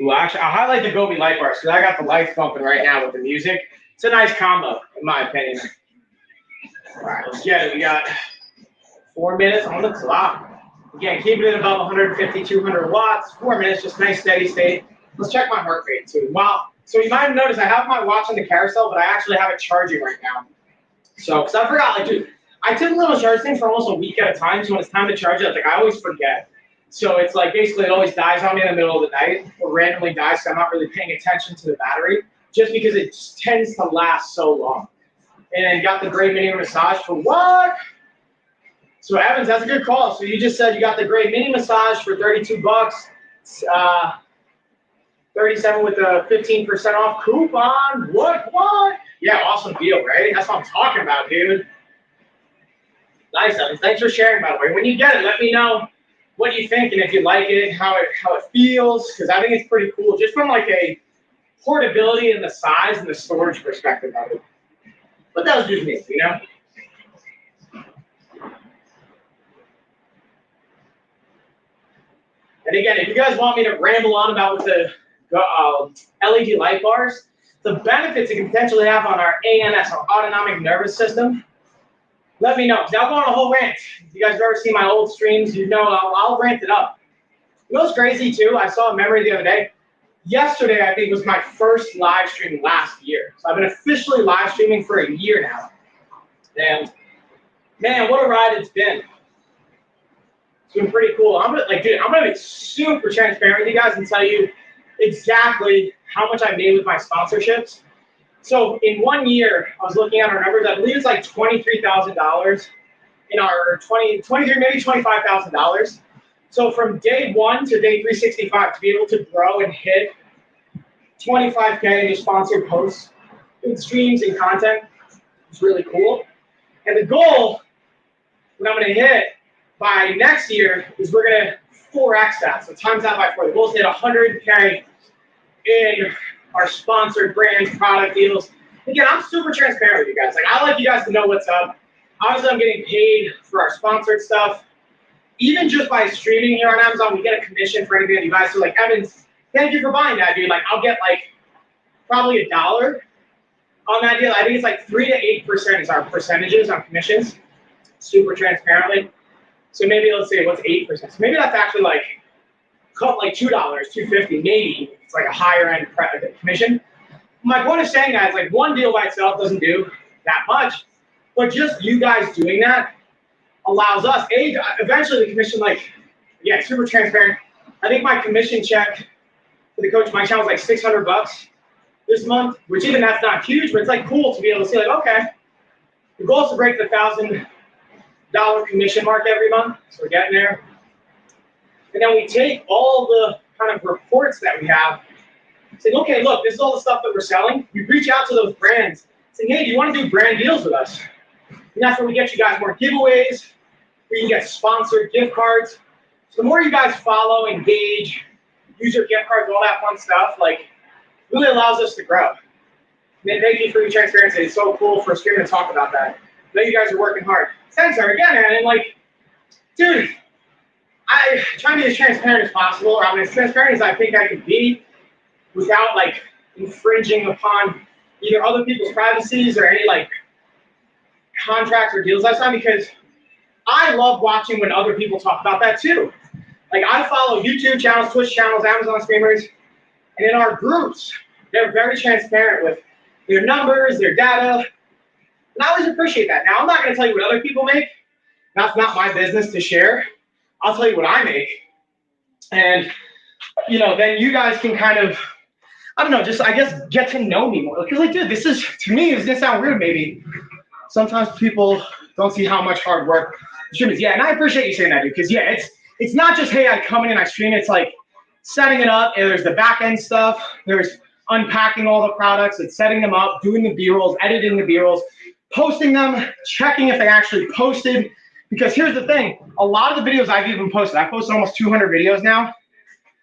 Ooh, actually, I'll highlight the Gobi light bars because I got the lights bumping right now with the music. It's a nice combo, in my opinion. All right, let's get it. We got 4 minutes on the clock. Again, keeping it above 150, 200 watts. 4 minutes, just nice steady state. Let's check my heart rate too. Wow. So you might have noticed I have my watch on the carousel, but I actually have it charging right now. So, because I forgot, like, dude, I typically don't charge things for almost a week at a time. So when it's time to charge it, like, I always forget. So it's like basically it always dies on me in the middle of the night or randomly dies. So I'm not really paying attention to the battery just because it tends to last so long. And then got the Gray Mini Massage for what? So Evans, that's a good call. So you just said you got the Gray Mini Massage for 32 bucks. 37 with a 15% off coupon. What? Yeah, awesome deal, right? That's what I'm talking about, dude. Nice, Evans. Thanks for sharing, by the way. When you get it, let me know what you think and if you like it, how it feels, because I think it's pretty cool, just from like a portability and the size and the storage perspective of it. But that was just me, you know? And again, if you guys want me to ramble on about with the LED light bars, the benefits it can potentially have on our ANS, our autonomic nervous system, let me know. I'll go on a whole rant. If you guys have ever seen my old streams, you know I'll rant it up. You know what's crazy too? I saw a memory the other day. Yesterday, I think, was my first live stream last year. So I've been officially live streaming for a year now. And man, what a ride it's been. It's been pretty cool. I'm gonna be super transparent with you guys and tell you exactly how much I made with my sponsorships. So in 1 year, I was looking at our numbers. I believe it's like $23,000 in our 23, maybe $25,000. So from day 1 to day 365, to be able to grow and hit 25K in just sponsored posts, and streams and content, is really cool. And the goal, what I'm going to hit by next year, is we're going to 4x that. So times that by 4. The goal is to hit 100K in our sponsored brands, product deals. Again, I'm super transparent with you guys. Like, I like you guys to know what's up. Obviously, I'm getting paid for our sponsored stuff. Even just by streaming here on Amazon, we get a commission for anything that you buy. So, like, Evans, thank you for buying that, dude. Like, I'll get, like, probably $1 on that deal. I think it's like 3 to 8% is our percentages on commissions, super transparently. So maybe let's say what's 8%. So maybe that's actually like cut like $2, $2.50, maybe. It's like a higher end commission. My point of saying that is like one deal by itself doesn't do that much, but just you guys doing that allows us, eventually the commission, like, yeah, super transparent. I think my commission check for the Coach Mike channel was like $600 this month, which even that's not huge, but it's like cool to be able to see like, okay, the goal is to break the $1,000 commission mark every month, so we're getting there. And then we take all the kind of reports that we have, saying, okay, look, this is all the stuff that we're selling. We reach out to those brands, saying, hey, do you want to do brand deals with us? And that's where we get you guys more giveaways, where you get sponsored gift cards. So the more you guys follow, engage, use your gift cards, all that fun stuff, like, really allows us to grow. And thank you for your transparency. It's so cool for streaming to talk about that. I know you guys are working hard. Thanks, sir. Again, man. And like, dude, I try to be as transparent as possible, or I'm as transparent as I think I can be without like infringing upon either other people's privacies or any like contracts or deals. That's not, because I love watching when other people talk about that too. Like, I follow YouTube channels, Twitch channels, Amazon streamers, and in our groups, they're very transparent with their numbers, their data, and I always appreciate that. Now, I'm not going to tell you what other people make. That's not my business to share. I'll tell you what I make. And, you know, then you guys can kind of, I don't know, just, I guess, get to know me more. Because, like, dude, this is, to me, it's going to sound weird maybe. Sometimes people don't see how much hard work the stream is. Yeah, and I appreciate you saying that, dude. Because, yeah, it's not just, hey, I come in and I stream. It's like, setting it up, and there's the back end stuff. There's unpacking all the products, it's setting them up, doing the B-rolls, editing the B-rolls, posting them, checking if they actually posted. Because here's the thing, a lot of the videos I've even posted, I've posted almost 200 videos now.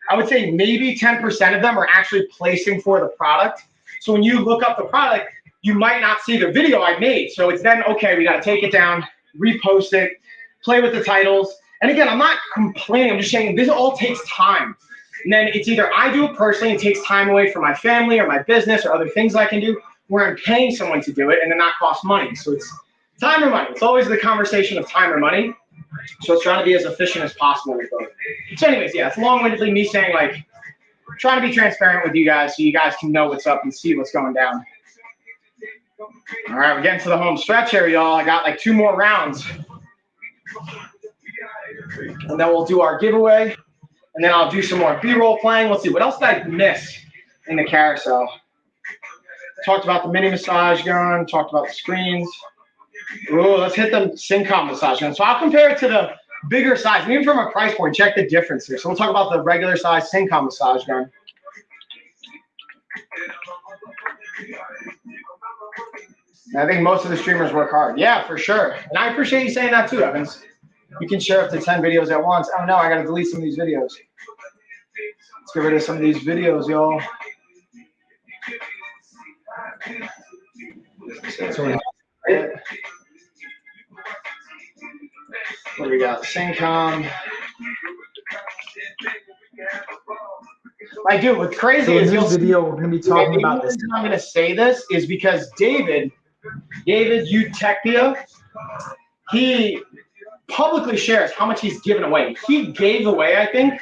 I would say maybe 10% of them are actually placing for the product. So when you look up the product, you might not see the video I made. So it's then, okay, we got to take it down, repost it, play with the titles. And again, I'm not complaining, I'm just saying this all takes time. And then it's either I do it personally, it takes time away from my family or my business or other things I can do, where I'm paying someone to do it and then that costs money. So it's time or money. It's always the conversation of time or money. So it's trying to be as efficient as possible with both. So anyways, yeah, it's long-windedly me saying, like, trying to be transparent with you guys so you guys can know what's up and see what's going down. All right, we're getting to the home stretch here, y'all. I got like 2 more rounds. And then we'll do our giveaway. And then I'll do some more B-roll playing. Let's see, what else did I miss in the carousel? Talked about the mini massage gun, talked about the screens. Ooh, let's hit the Syncom massage gun. So I'll compare it to the bigger size. And even from a price point, check the difference here. So we'll talk about the regular size Syncom massage gun. And I think most of the streamers work hard. Yeah, for sure. And I appreciate you saying that too, Evans. You can share up to 10 videos at once. Oh no, I gotta delete some of these videos. Let's get rid of some of these videos, y'all. What do we got? Syncom. I do. What's crazy So in is this video, we're going to be talking about this. The reason I'm going to say this is because David Utechia, he publicly shares how much he's given away. He gave away, I think,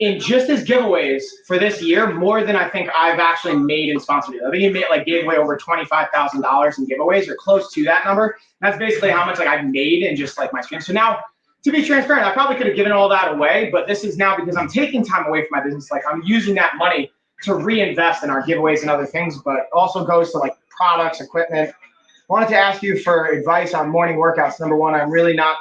in just his giveaways for this year, more than I think I've actually made in sponsorship. I think he gave away over $25,000 in giveaways or close to that number. That's basically how much I've made in just my stream. So now, to be transparent, I probably could have given all that away, but this is now because I'm taking time away from my business. I'm using that money to reinvest in our giveaways and other things, but it also goes to products, equipment. I wanted to ask you for advice on morning workouts. Number one, I'm really not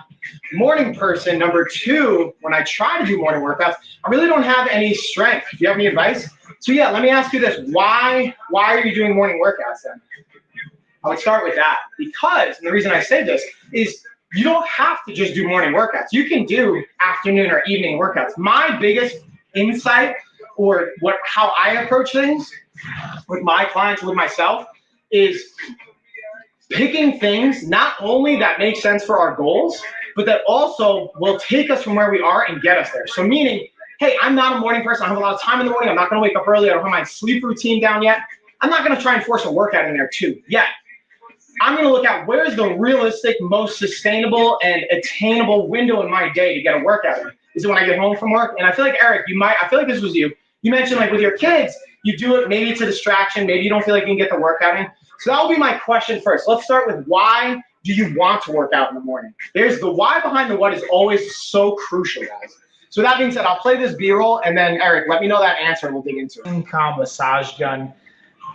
a morning person. Number two, when I try to do morning workouts, I really don't have any strength. Do you have any advice? So yeah, let me ask you this. Why are you doing morning workouts then? I would start with that because, and the reason I say this is you don't have to just do morning workouts. You can do afternoon or evening workouts. My biggest insight or how I approach things with my clients, with myself, is picking things not only that make sense for our goals, but that also will take us from where we are and get us there. So meaning, hey, I'm not a morning person. I have a lot of time in the morning. I'm not going to wake up early. I don't have my sleep routine down yet. I'm not going to try and force a workout in there too yet. I'm going to look at where's the realistic, most sustainable and attainable window in my day to get a workout in. Is it when I get home from work? And I feel like, Eric, I feel like this was you. You mentioned with your kids, you do it, maybe it's a distraction. Maybe you don't feel like you can get the workout in. So that'll be my question first. Let's start with why do you want to work out in the morning? There's the why behind the what is always so crucial, guys. So that being said, I'll play this B-roll and then Eric, let me know that answer and we'll dig into it. Syncom massage gun.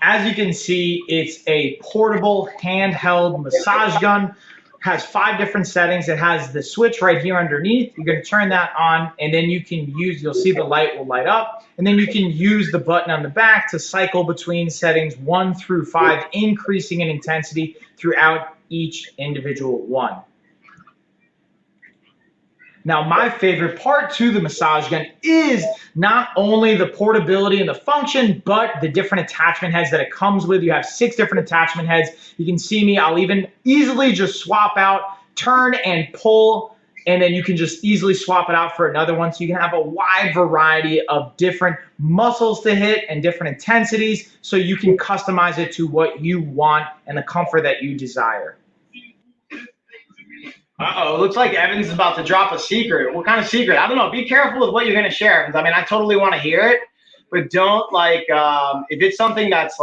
As you can see, it's a portable handheld massage gun. Has 5 different settings. It has the switch right here underneath. You're going to turn that on, and then you can you'll see the light will light up, and then you can use the button on the back to cycle between settings 1 through 5, increasing in intensity throughout each individual one. Now, my favorite part to the massage gun is not only the portability and the function, but the different attachment heads that it comes with. You have 6 different attachment heads. You can see me. I'll even easily just swap out, turn and pull, and then you can just easily swap it out for another one. So you can have a wide variety of different muscles to hit and different intensities, so you can customize it to what you want and the comfort that you desire. Uh-oh, it looks like Evans is about to drop a secret. What kind of secret? I don't know. Be careful with what you're going to share, Evans. I mean, I totally want to hear it, but don't, if it's something that's,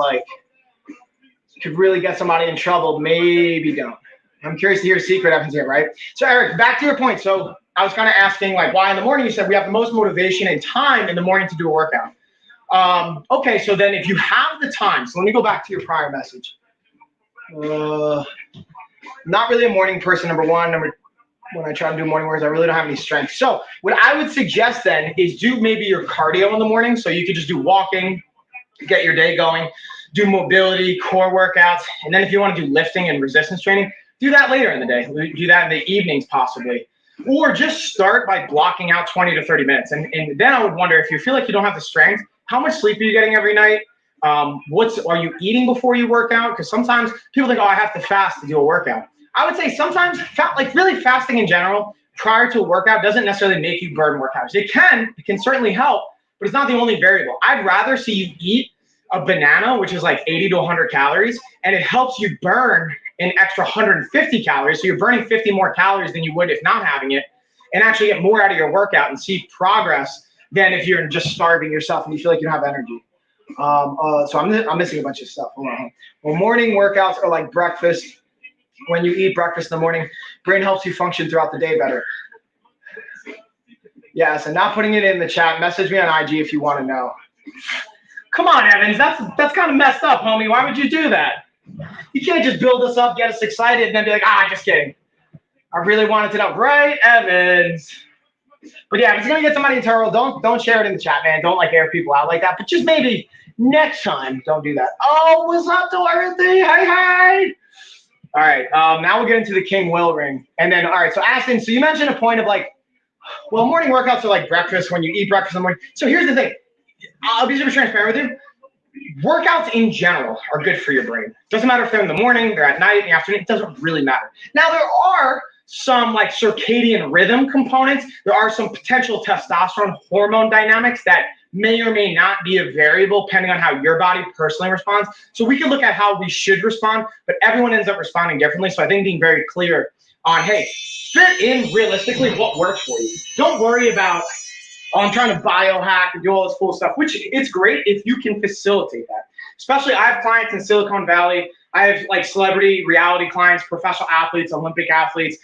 could really get somebody in trouble, maybe don't. I'm curious to hear a secret, Evans, here, right? So, Eric, back to your point. So, I was kind of asking, why in the morning? You said we have the most motivation and time in the morning to do a workout. Okay, so then if you have the time, so let me go back to your prior message. Not really a morning person, number one. when I try to do morning workouts. I really don't have any strength. So what I would suggest then is do maybe your cardio in the morning. So you could just do walking, get your day going, do mobility, core workouts. And then if you want to do lifting and resistance training, do that later in the day. Do that in the evenings possibly. Or just start by blocking out 20 to 30 minutes. And then I would wonder, if you feel like you don't have the strength, how much sleep are you getting every night? Are you eating before you work out? Because sometimes people think, oh, I have to fast to do a workout. I would say sometimes, like really fasting in general, prior to a workout doesn't necessarily make you burn more calories. It can certainly help, but it's not the only variable. I'd rather see you eat a banana, which is like 80 to 100 calories, and it helps you burn an extra 150 calories. So you're burning 50 more calories than you would if not having it, and actually get more out of your workout and see progress than if you're just starving yourself and you feel like you don't have energy. So I'm missing a bunch of stuff. Hold on. Well, morning workouts are like breakfast. When you eat breakfast in the morning, brain helps you function throughout the day better. Yes, and not putting it in the chat. Message me on IG if you want to know. Come on, Evans. That's kind of messed up, homie. Why would you do that? You can't just build us up, get us excited, and then be like, just kidding. I really wanted to know. Right, Evans? But yeah, if it's going to get somebody in trouble, don't share it in the chat, man. Don't like air people out like that. But just maybe next time, don't do that. Oh, what's up, Dorothy? Hey. All right, now we'll get into the King Will ring. And then, all right, so Aston, so you mentioned a point of like, well, morning workouts are like breakfast when you eat breakfast in the morning. So here's the thing. I'll be super transparent with you. Workouts in general are good for your brain. Doesn't matter if they're in the morning, they're at night, in the afternoon. It doesn't really matter. Now, there are some like circadian rhythm components. There are some potential testosterone hormone dynamics that may or may not be a variable depending on how your body personally responds. So we can look at how we should respond, but everyone ends up responding differently. So I think being very clear on, hey, fit in realistically what works for you. Don't worry about, oh, I'm trying to biohack and do all this cool stuff, which it's great if you can facilitate that. Especially I have clients in Silicon Valley. I have like celebrity reality clients, professional athletes, Olympic athletes.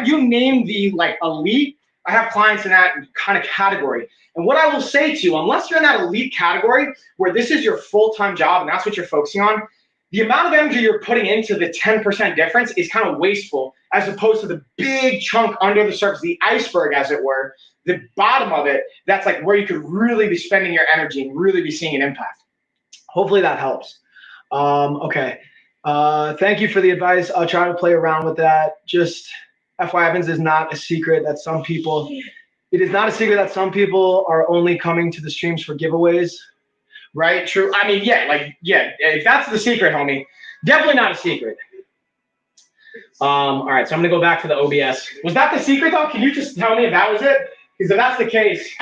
You name the like elite, I have clients in that kind of category. And what I will say to you, unless you're in that elite category where this is your full-time job and that's what you're focusing on, the amount of energy you're putting into the 10% difference is kind of wasteful as opposed to the big chunk under the surface, the iceberg, as it were, the bottom of it, that's like where you could really be spending your energy and really be seeing an impact. Hopefully that helps. Okay. Thank you for the advice. I'll try to play around with that. Just FY Evans is not a secret that some people, it is not a secret that some people are only coming to the streams for giveaways. Right? True. I mean, yeah, if that's the secret, homie, definitely not a secret. All right, so I'm gonna go back to the OBS. Was that the secret though? Can you just tell me if that was it? Because if that's the case,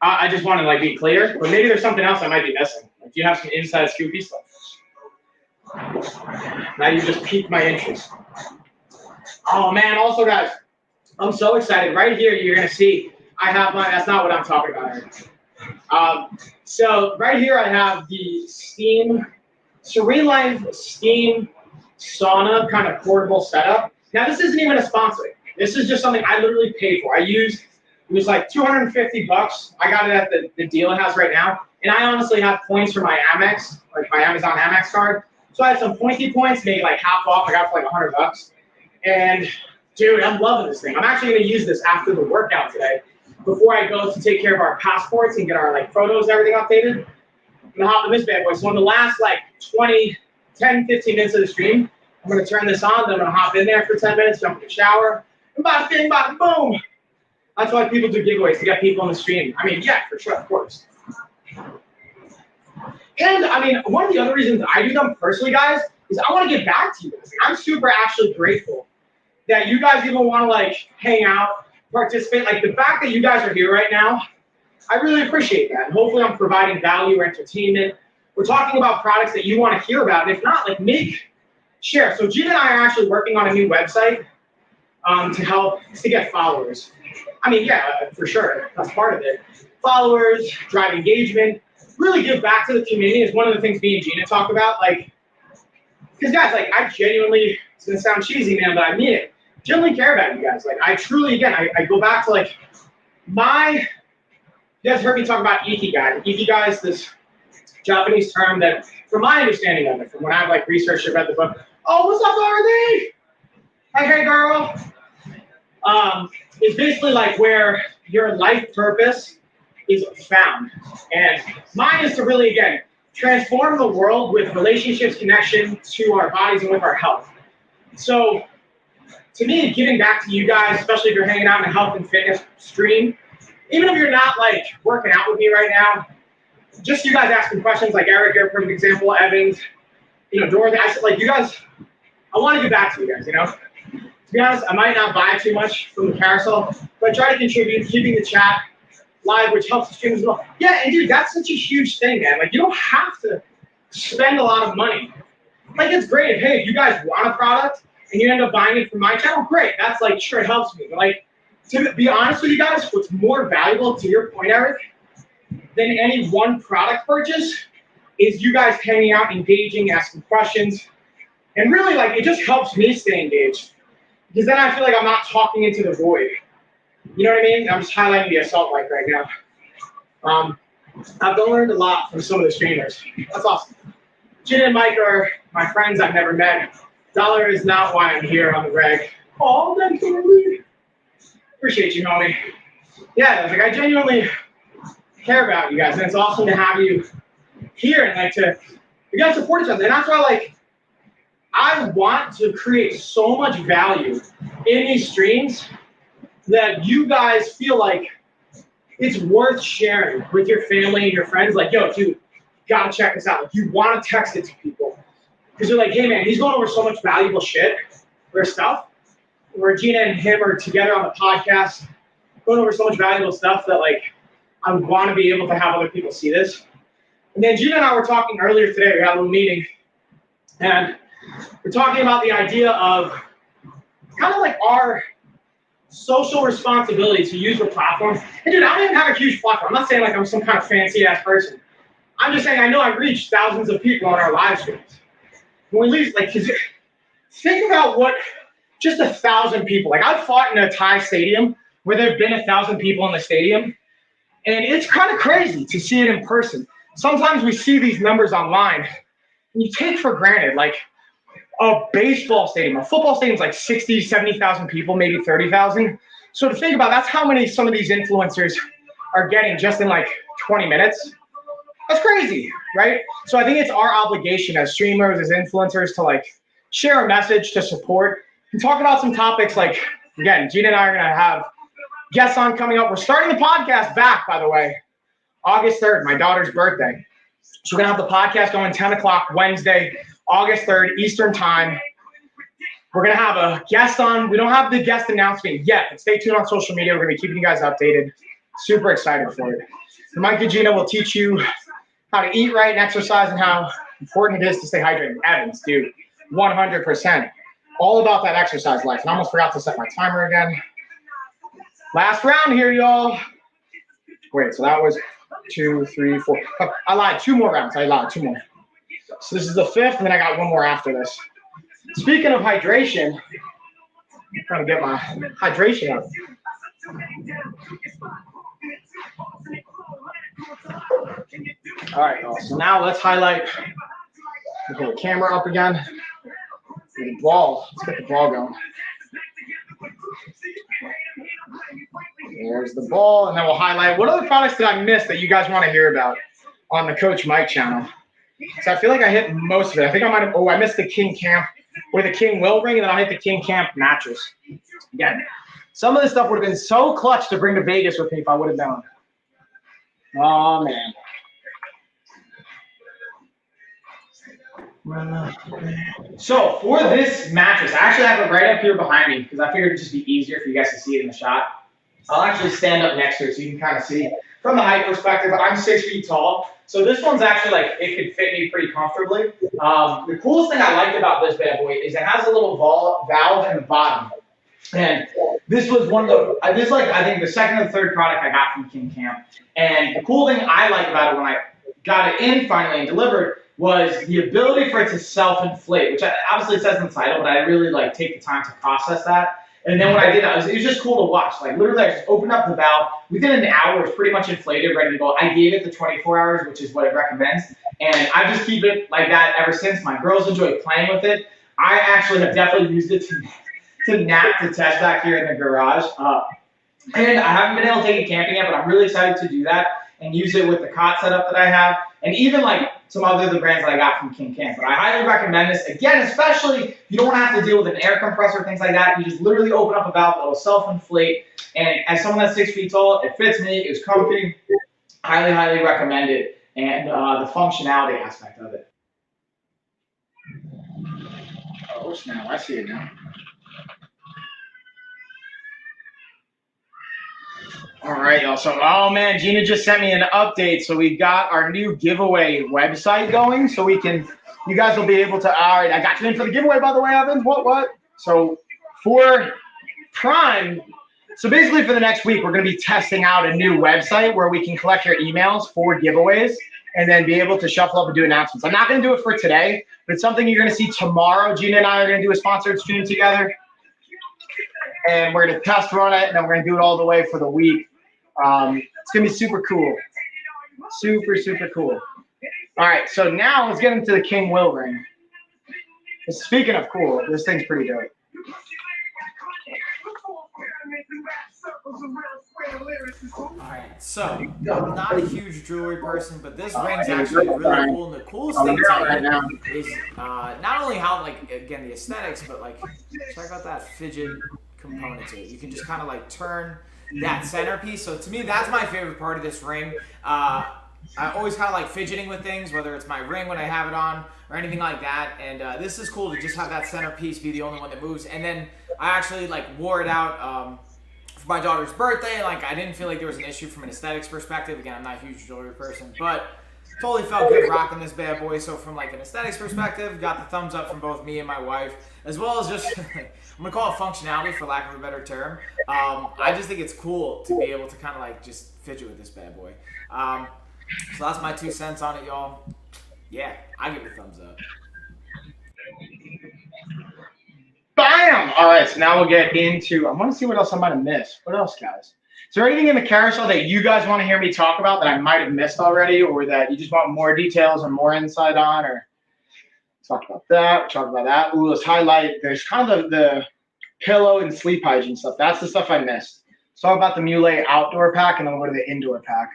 I just want to like be clear, but maybe there's something else I might be missing. Like, do you have some inside scoopy stuff? Now you just piqued my interest. Oh man, also guys, I'm so excited. Right here, you're gonna see I have my, that's not what I'm talking about. So right here I have the Steam, Serene Life Steam sauna kind of portable setup. Now this isn't even a sponsor. This is just something I literally paid for. It was like $250. I got it at the deal it has right now. And I honestly have points for my Amex, like my Amazon Amex card. So I had some pointy points, maybe like half off. I got it for like $100. And dude, I'm loving this thing. I'm actually gonna use this after the workout today, before I go to take care of our passports and get our like photos and everything updated. I'm gonna hop in this bad boy. So in the last like 10, 15 minutes of the stream, I'm gonna turn this on, then I'm gonna hop in there for 10 minutes, jump in the shower, and bada bing, bada boom. That's why people do giveaways, to get people in the stream. I mean, yeah, for sure, of course. And I mean, one of the other reasons I do them personally, guys, is I want to get back to you guys. I'm super actually grateful that you guys even want to like hang out, participate. Like the fact that you guys are here right now, I really appreciate that. And hopefully I'm providing value or entertainment. We're talking about products that you want to hear about. And if not, like share. So Gina and I are actually working on a new website to get followers. I mean, yeah, for sure. That's part of it. Followers, drive engagement, really give back to the community is one of the things me and Gina talk about. Like, because guys, like I genuinely, it's gonna sound cheesy, man, but I mean it. Genuinely care about you guys. Like I truly, again, I go back to like you guys heard me talk about ikigai. Ikigai is this Japanese term that, from my understanding of it, from when I've like researched and read the book. Oh, what's up, Dorothy? Hey, girl. is basically like where your life purpose is found. And mine is to really, again, transform the world with relationships, connection to our bodies and with our health. So to me, giving back to you guys, especially if you're hanging out in a health and fitness stream, even if you're not like working out with me right now, just you guys asking questions like Eric, you're a perfect example, Evans, Dorothy, I said, like, you guys, I want to give back to you guys, To be honest, I might not buy too much from the carousel, but I try to contribute, keeping the chat live, which helps the stream as well. Yeah, and dude, that's such a huge thing, man. Like, you don't have to spend a lot of money. Like, it's great if, hey, if you guys want a product and you end up buying it from my channel, great. That's like, sure, it helps me. But like, to be honest with you guys, what's more valuable, to your point, Eric, than any one product purchase is you guys hanging out, engaging, asking questions. And really, like, it just helps me stay engaged. Because then I feel like I'm not talking into the void. You know what I mean? I'm just highlighting the assault bike right now. I've learned a lot from some of the streamers. That's awesome. Gina and Mike are my friends I've never met. Dollar is not why I'm here on the reg. Oh, thank you. Appreciate you, homie. Yeah, like, I genuinely care about you guys, and it's awesome to have you here and like you guys support each other. And that's why, like, I want to create so much value in these streams that you guys feel like it's worth sharing with your family and your friends. Like, yo, dude, gotta check this out. Like, you want to text it to people because you're like, hey, man, he's going over so much valuable shit or stuff. Where Gina and him are together on the podcast, going over so much valuable stuff that, like, I want to be able to have other people see this. And then Gina and I were talking earlier today. We had a little meeting, and we're talking about the idea of kind of like our social responsibility to use the platform. And dude, I don't even have a huge platform. I'm not saying like I'm some kind of fancy ass person. I'm just saying I know I reach thousands of people on our live streams. When we leave, like, think about what just 1,000 people. Like, I've fought in a Thai stadium where there've been 1,000 people in the stadium, and it's kind of crazy to see it in person. Sometimes we see these numbers online, and you take for granted, like, a baseball stadium, a football stadium's like 60, 70,000 people, maybe 30,000. So to think about, that's how many some of these influencers are getting just in like 20 minutes. That's crazy, right? So I think it's our obligation as streamers, as influencers, to like share a message, to support, and talk about some topics like, again, Gina and I are gonna have guests on coming up. We're starting the podcast back, by the way, August 3rd, my daughter's birthday. So we're gonna have the podcast going 10 o'clock Wednesday, August 3rd, Eastern time. We're gonna have a guest on. We don't have the guest announcement yet, but stay tuned on social media. We're gonna be keeping you guys updated. Super excited for it. And Mike and Gina will teach you how to eat right and exercise and how important it is to stay hydrated. Evans, dude, 100%. All about that exercise life. And I almost forgot to set my timer again. Last round here, y'all. Wait, so that was 2, 3, 4. Oh, I lied, 2 more rounds. I lied, 2 more. So this is the 5th, and then I got 1 more after this. Speaking of hydration, I'm trying to get my hydration up. All right, y'all. So now let's highlight. Get the camera up again. The ball. Let's get the ball going. There's the ball, and then we'll highlight what other products did I miss that you guys want to hear about on the Coach Mike channel. So I feel like I hit most of it. I think I might have. Oh, I missed the King Camp with the King Will ring, and then I hit the King Camp mattress. Again, some of this stuff would have been so clutch to bring to Vegas with me if I would have known. Oh man. So for this mattress, I actually have it right up here behind me because I figured it'd just be easier for you guys to see it in the shot. I'll actually stand up next to it so you can kind of see from the height perspective. I'm 6 feet tall, so this one's actually like it could fit me pretty comfortably. The coolest thing I liked about this bad boy is it has a little valve in the bottom, and this was one of the I think the second or third product I got from King Camp. And the cool thing I liked about it when I got it in finally and delivered was the ability for it to self-inflate, which obviously it says in the title, but I really like take the time to process that. And then when I did that, it was just cool to watch. Like literally, I just opened up the valve. Within an hour, it was pretty much inflated, ready to go. I gave it the 24 hours, which is what it recommends. And I just keep it like that ever since. My girls enjoy playing with it. I actually have definitely used it to to nap to test back here in the garage. And I haven't been able to take it camping yet, but I'm really excited to do that and use it with the cot setup that I have, and even like some other of the brands that I got from King Camp. But I highly recommend this. Again, especially you don't have to deal with an air compressor, things like that. You just literally open up a valve that will self-inflate. And as someone that's 6 feet tall, it fits me, it's comfy. Highly, highly recommend it. And the functionality aspect of it. Oh, snap, I see it now. All right, y'all. So, oh man, Gina just sent me an update. So we got our new giveaway website going. So we can, you guys will be able to, all right, I got you in for the giveaway, by the way, Evan. What? So for Prime, so basically for the next week, we're going to be testing out a new website where we can collect your emails for giveaways and then be able to shuffle up and do announcements. I'm not going to do it for today, but it's something you're going to see tomorrow. Gina and I are going to do a sponsored stream together. And we're going to test run it, and then we're going to do it all the way for the week. It's going to be super cool. Super, super cool. All right, so now let's get into the King Will ring. Speaking of cool, this thing's pretty dope. Alright, so I'm not a huge jewelry person, but this ring's actually really cool. And the coolest thing to me is not only how, like, again, the aesthetics, but like, check out that fidget component to it. You can just kind of like turn that centerpiece. So to me, that's my favorite part of this ring. I always kind of like fidgeting with things, whether it's my ring when I have it on or anything like that. And this is cool to just have that centerpiece be the only one that moves. And then I actually like wore it out for my daughter's birthday. Like I didn't feel like there was an issue from an aesthetics perspective. Again, I'm not a huge jewelry person, but totally felt good rocking this bad boy. So from like an aesthetics perspective, got the thumbs up from both me and my wife, as well as just, I'm gonna call it functionality for lack of a better term. I just think it's cool to be able to kind of like just fidget with this bad boy. So that's my 2 cents on it, y'all. Yeah, I give it a thumbs up. Bam! All right, so now we'll get into, I want to see what else I might have missed. What else, guys? Is there anything in the carousel that you guys want to hear me talk about that I might have missed already, or that you just want more details or more insight on? Or talk about that. Talk about that. Ooh, let's highlight. There's kind of the pillow and sleep hygiene stuff. That's the stuff I missed. Let's talk about the Mule outdoor pack, and then we'll go to the indoor pack.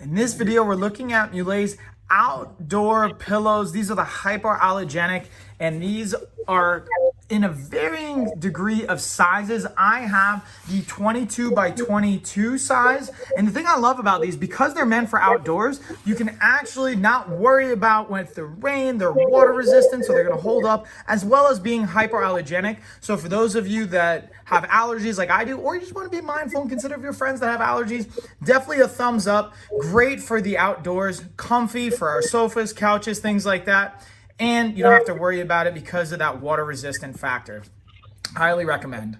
In this video, we're looking at Mule's outdoor pillows. These are the hypoallergenic, and these are in a varying degree of sizes. I have the 22 by 22 size, and the thing I love about these, because they're meant for outdoors, you can actually not worry about with the rain. They're water resistant, so they're going to hold up, as well as being hypoallergenic. So for those of you that have allergies like I do, or you just want to be mindful and consider of your friends that have allergies, definitely a thumbs up. Great for the outdoors, comfy for our sofas, couches, things like that. And you don't have to worry about it because of that water resistant factor. Highly recommend.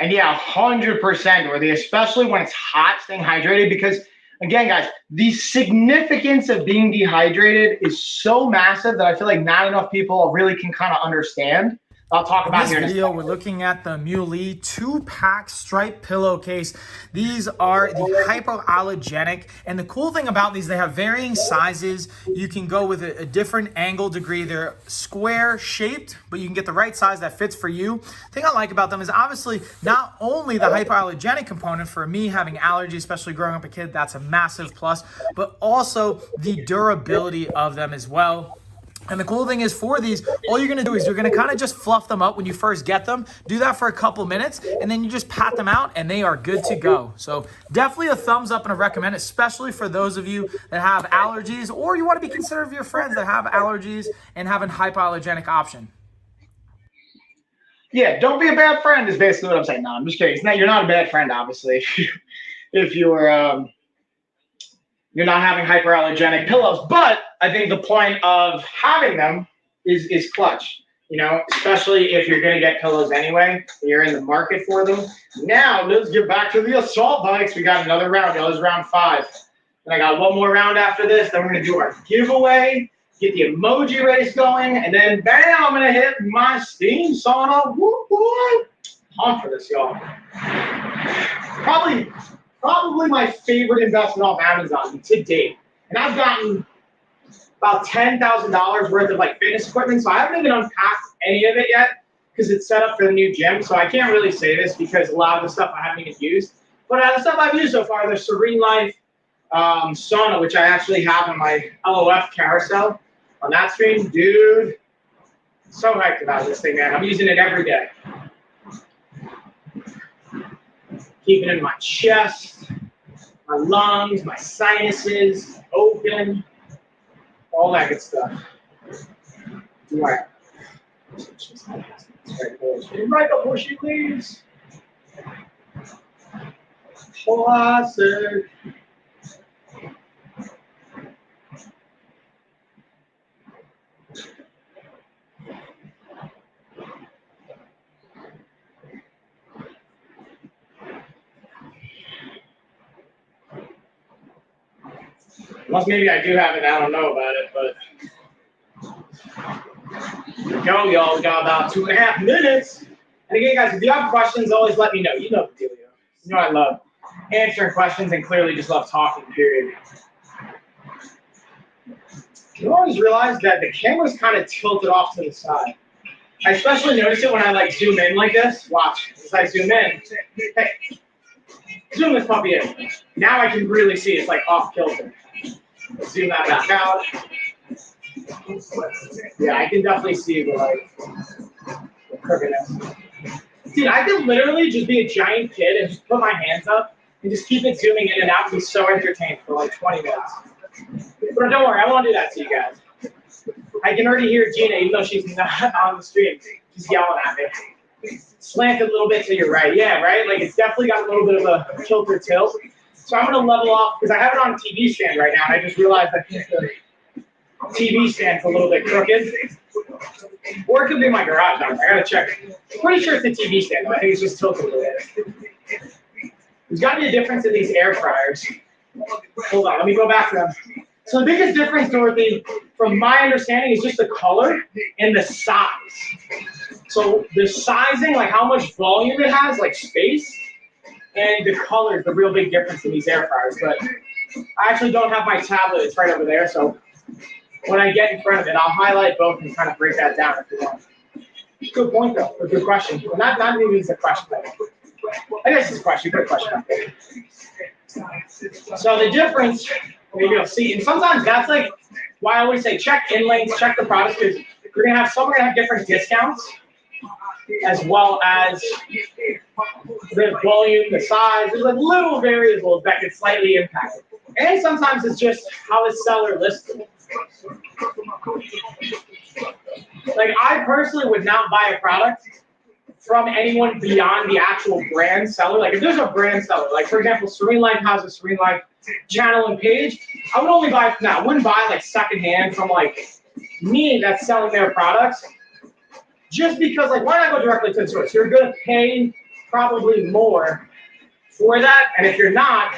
And yeah, 100% worthy, especially when it's hot, staying hydrated, because again, guys, the significance of being dehydrated is so massive that I feel like not enough people really can kind of understand. I'll talk about in this video. We're looking at the Mule 2-pack stripe pillowcase. These are the hypoallergenic, and the cool thing about these, they have varying sizes. You can go with a different angle degree. They're square shaped, but you can get the right size that fits for you. The thing I like about them is obviously not only the hypoallergenic component. For me, having allergies, especially growing up a kid, that's a massive plus, but also the durability of them as well. And the cool thing is, for these, all you're going to do is you're going to kind of just fluff them up when you first get them. Do that for a couple minutes, and then you just pat them out, and they are good to go. So definitely a thumbs up and a recommend, especially for those of you that have allergies, or you want to be considerate of your friends that have allergies and have a hypoallergenic option. Yeah, don't be a bad friend is basically what I'm saying. No, I'm just kidding. You're not a bad friend, obviously, if you're not having hyperallergenic pillows. But I think the point of having them is clutch, you know, especially if you're going to get pillows anyway, you're in the market for them. Now, let's get back to the assault bikes. We got another round. That was round 5. And I got one more round after this. Then we're going to do our giveaway, get the emoji race going, and then, bam, I'm going to hit my steam sauna. Woo, boy. Pumped for this, y'all. Probably probably my favorite investment off Amazon to date. And I've gotten about $10,000 worth of like fitness equipment, so I haven't even unpacked any of it yet because it's set up for the new gym. So I can't really say this because a lot of the stuff I haven't even used. But the stuff I've used so far, the Serene Life sauna, which I actually have on my LOF carousel on that screen. Dude, so hyped about this thing, man. I'm using it every day. Keeping it in my chest, my lungs, my sinuses open, all that good stuff. Do I? Right before she leaves. Classic. Unless maybe I do have it, I don't know about it, but here we go, y'all. We got about 2.5 minutes. And again, guys, if you have questions, always let me know. You know the deal. You know I love answering questions and clearly just love talking, period. You always realize that the camera's kind of tilted off to the side. I especially notice it when I like zoom in like this. Watch, as I zoom in. Hey, zoom this puppy in. Now I can really see it's like off kilter. Let's zoom that back out. Yeah, I can definitely see the like the crookedness. Dude, I could literally just be a giant kid and just put my hands up and just keep it zooming in and out and be so entertained for like 20 minutes. But don't worry, I won't do that to you guys. I can already hear Gina, even though she's not on the stream, she's yelling at me. Slanted a little bit to your right. Yeah, right? Like it's definitely got a little bit of a kilter tilt. So I'm going to level off because I have it on a TV stand right now. And I just realized I think the TV stand's a little bit crooked. Or it could be my garage door. I got to check. I'm pretty sure it's the TV stand, though. I think it's just tilted a little bit. There's got to be a difference in these air fryers. Hold on, let me go back to them. So the biggest difference, Dorothy, from my understanding, is just the color and the size. So the sizing, like how much volume it has, like space, and the color is the real big difference in these air fryers. But I actually don't have my tablet. It's right over there. So when I get in front of it, I'll highlight both and kind of break that down if you want. Good point, though. A good question. Well, not even a question, though. I guess it's a question. Good question. So the difference, maybe you'll see, and sometimes that's like why I always say check in lanes, check the products, because you're gonna have some are gonna have different discounts, as well as the volume, the size. There's like little variables that could slightly impact it. And sometimes it's just how the seller listed it. Like I personally would not buy a product from anyone beyond the actual brand seller. Like if there's a brand seller, like for example, Serene Life has a Serene Life channel and page, I would only buy from that. I wouldn't buy like secondhand from like me that's selling their products. Just because like why not go directly to the source? You're gonna pay probably more for that. And if you're not,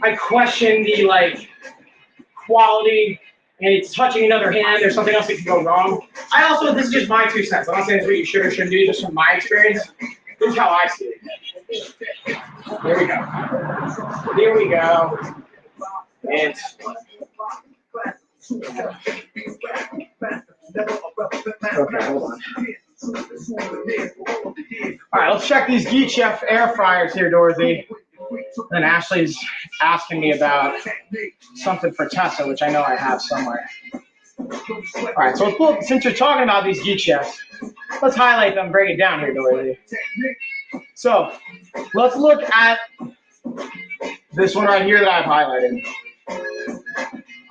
I question the like quality and it's touching another hand, there's something else that can go wrong. I also, this is just my 2 cents. I'm not saying it's what you should or shouldn't do, just from my experience. This is how I see it. Here we go. Here we go. And okay, hold on. All right, let's check these Geek Chef air fryers here, Dorothy. And Ashley's asking me about something for Tessa, which I know I have somewhere. All right, so let's pull, since you're talking about these Geek Chefs, let's highlight them, break it down here, Dorothy. So let's look at this one right here that I've highlighted.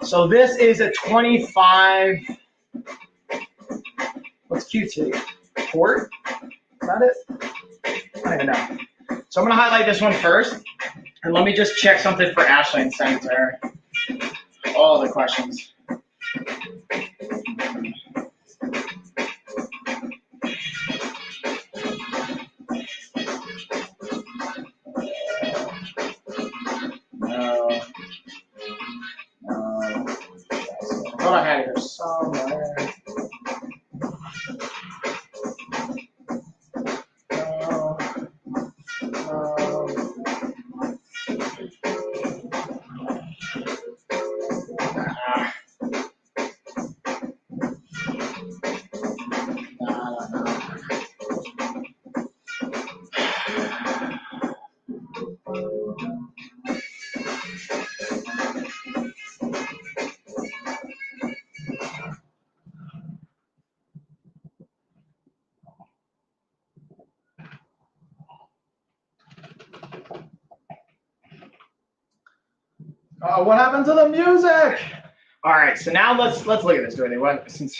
So this is a 25, what's QT? Quart? Is that it? I don't even know. So I'm going to highlight this one first, and let me just check something for Ashley and send it to her. All the questions. No. I thought I had it here somewhere. What happened to the music? All right, so now let's look at this. Do they what? Since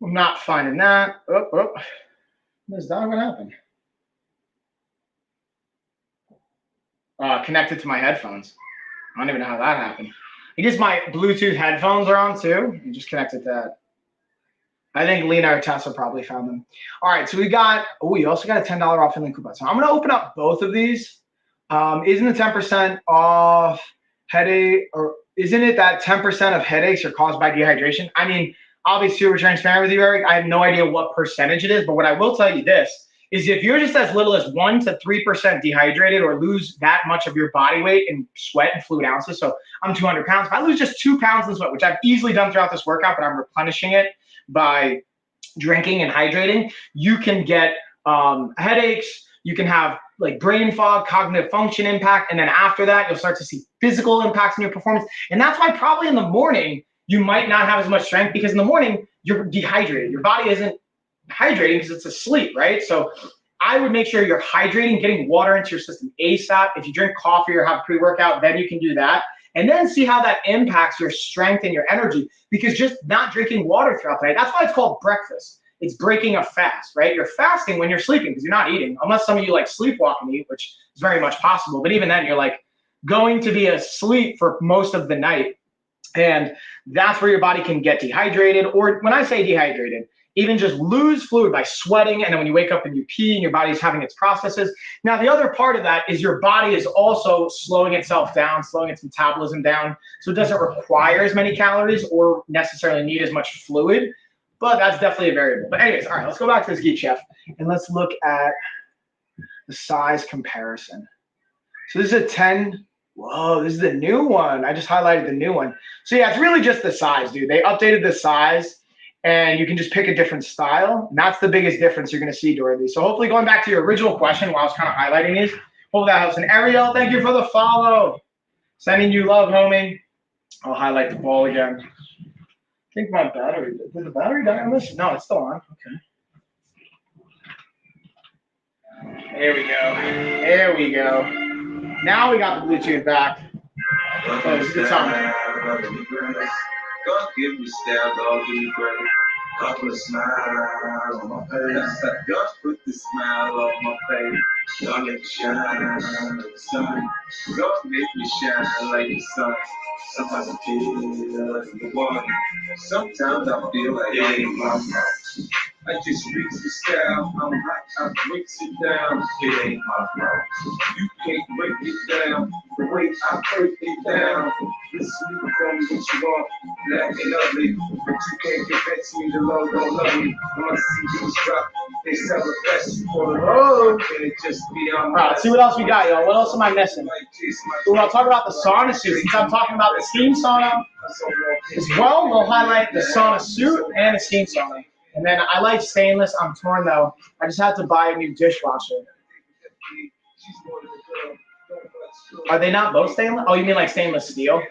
I'm not finding that. What is that? What happened? Connected to my headphones. I don't even know how that happened. I guess my Bluetooth headphones are on too. You just connected that. I think Lena or Tessa probably found them. All right, so we got. Oh, you also got a $10 off Finland coupon. So I'm gonna open up both of these. Isn't the 10% off headache, or isn't it that 10% of headaches are caused by dehydration? I mean, I'll be super transparent with you, Eric. I have no idea what percentage it is, but what I will tell you this is if you're just as little as 1 to 3% dehydrated or lose that much of your body weight in sweat and fluid ounces, so I'm 200 pounds, if I lose just 2 pounds in sweat, which I've easily done throughout this workout, but I'm replenishing it by drinking and hydrating, you can get headaches, you can have like brain fog, cognitive function impact, and then after that, you'll start to see physical impacts in your performance. And that's why probably in the morning, you might not have as much strength because in the morning, you're dehydrated. Your body isn't hydrating because it's asleep, right? So I would make sure you're hydrating, getting water into your system ASAP. If you drink coffee or have pre-workout, then you can do that. And then see how that impacts your strength and your energy, because just not drinking water throughout the night, that's why it's called breakfast. It's breaking a fast, right? You're fasting when you're sleeping because you're not eating, unless some of you like sleepwalk and eat, which is very much possible. But even then, you're like going to be asleep for most of the night. And that's where your body can get dehydrated. Or when I say dehydrated, even just lose fluid by sweating, and then when you wake up and you pee and your body's having its processes. Now, the other part of that is your body is also slowing itself down, slowing its metabolism down, so it doesn't require as many calories or necessarily need as much fluid, but that's definitely a variable. But anyways, all right, let's go back to this Geek Chef, and let's look at the size comparison. So this is a 10. Whoa, this is the new one. I just highlighted the new one. So yeah, it's really just the size, dude. They updated the size, and you can just pick a different style. And that's the biggest difference you're going to see, Dorothy. So hopefully going back to your original question while I was kind of highlighting these, hopefully that helps. And Ariel, thank you for the follow. Sending you love, homie. I'll highlight the ball again. I think my battery, did the battery die on this? No, it's still on. Okay. There we go. There we go. Now we got the Bluetooth back. Oh, this is a good song. God give me style, God give me grace. God put a smile on my face. God put the smile on my face. God let me shine like the sun. God make me shine like the sun. Sometimes I feel like the one. Sometimes I feel like it ain't my fault. I just reach the style, I'm hot, I breaks it down. It ain't my fault. You can't break it down the way I break it down. Listen from what you want, black and ugly, but you can't convince me the Lord don't love me. When I see these drop, they sell the best for the road, and it just be on. All right, let's see what else we got, y'all. What else am I missing? Ooh, I'll talk about the sauna suit. Since I'm talking about the steam sauna as well, we'll highlight the sauna suit and the steam sauna. And then I like stainless. I'm torn though. I just had to buy a new dishwasher. Are they not both stainless? Oh, you mean like stainless steel?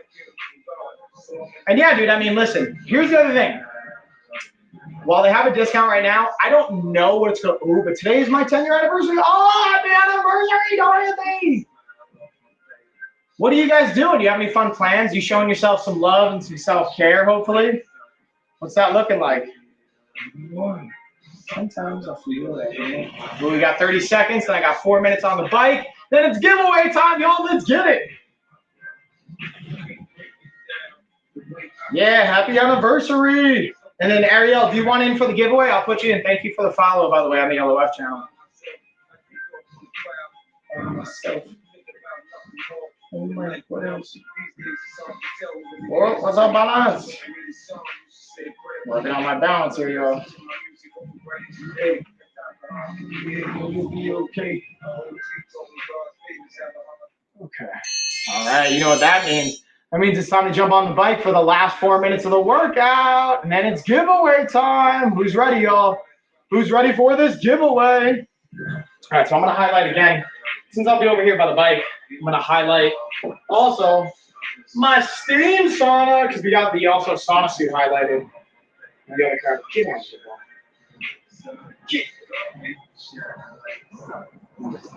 And yeah, dude, I mean, listen, here's the other thing. While they have a discount right now, I don't know what it's going to, ooh, but today is my 10-year anniversary. Oh, happy anniversary, Dorothy! What are you guys doing? Do you have any fun plans? You showing yourself some love and some self-care, hopefully? What's that looking like? Sometimes I feel that. Well, we got 30 seconds, then I got 4 minutes on the bike. Then it's giveaway time, y'all. Let's get it. Yeah, happy anniversary. And then Ariel, do you want in for the giveaway? I'll put you in. Thank you for the follow, by the way, on the LOF channel. What else? Well, what's up, balance? Working on my balance here, y'all. You'll be okay. Okay. All right. You know what that means? That means it's time to jump on the bike for the last 4 minutes of the workout, and then it's giveaway time. Who's ready, y'all? Who's ready for this giveaway? All right. So I'm gonna highlight again. Since I'll be over here by the bike, I'm gonna highlight also my steam sauna because we got the also sauna suit highlighted. The other card. Get on it.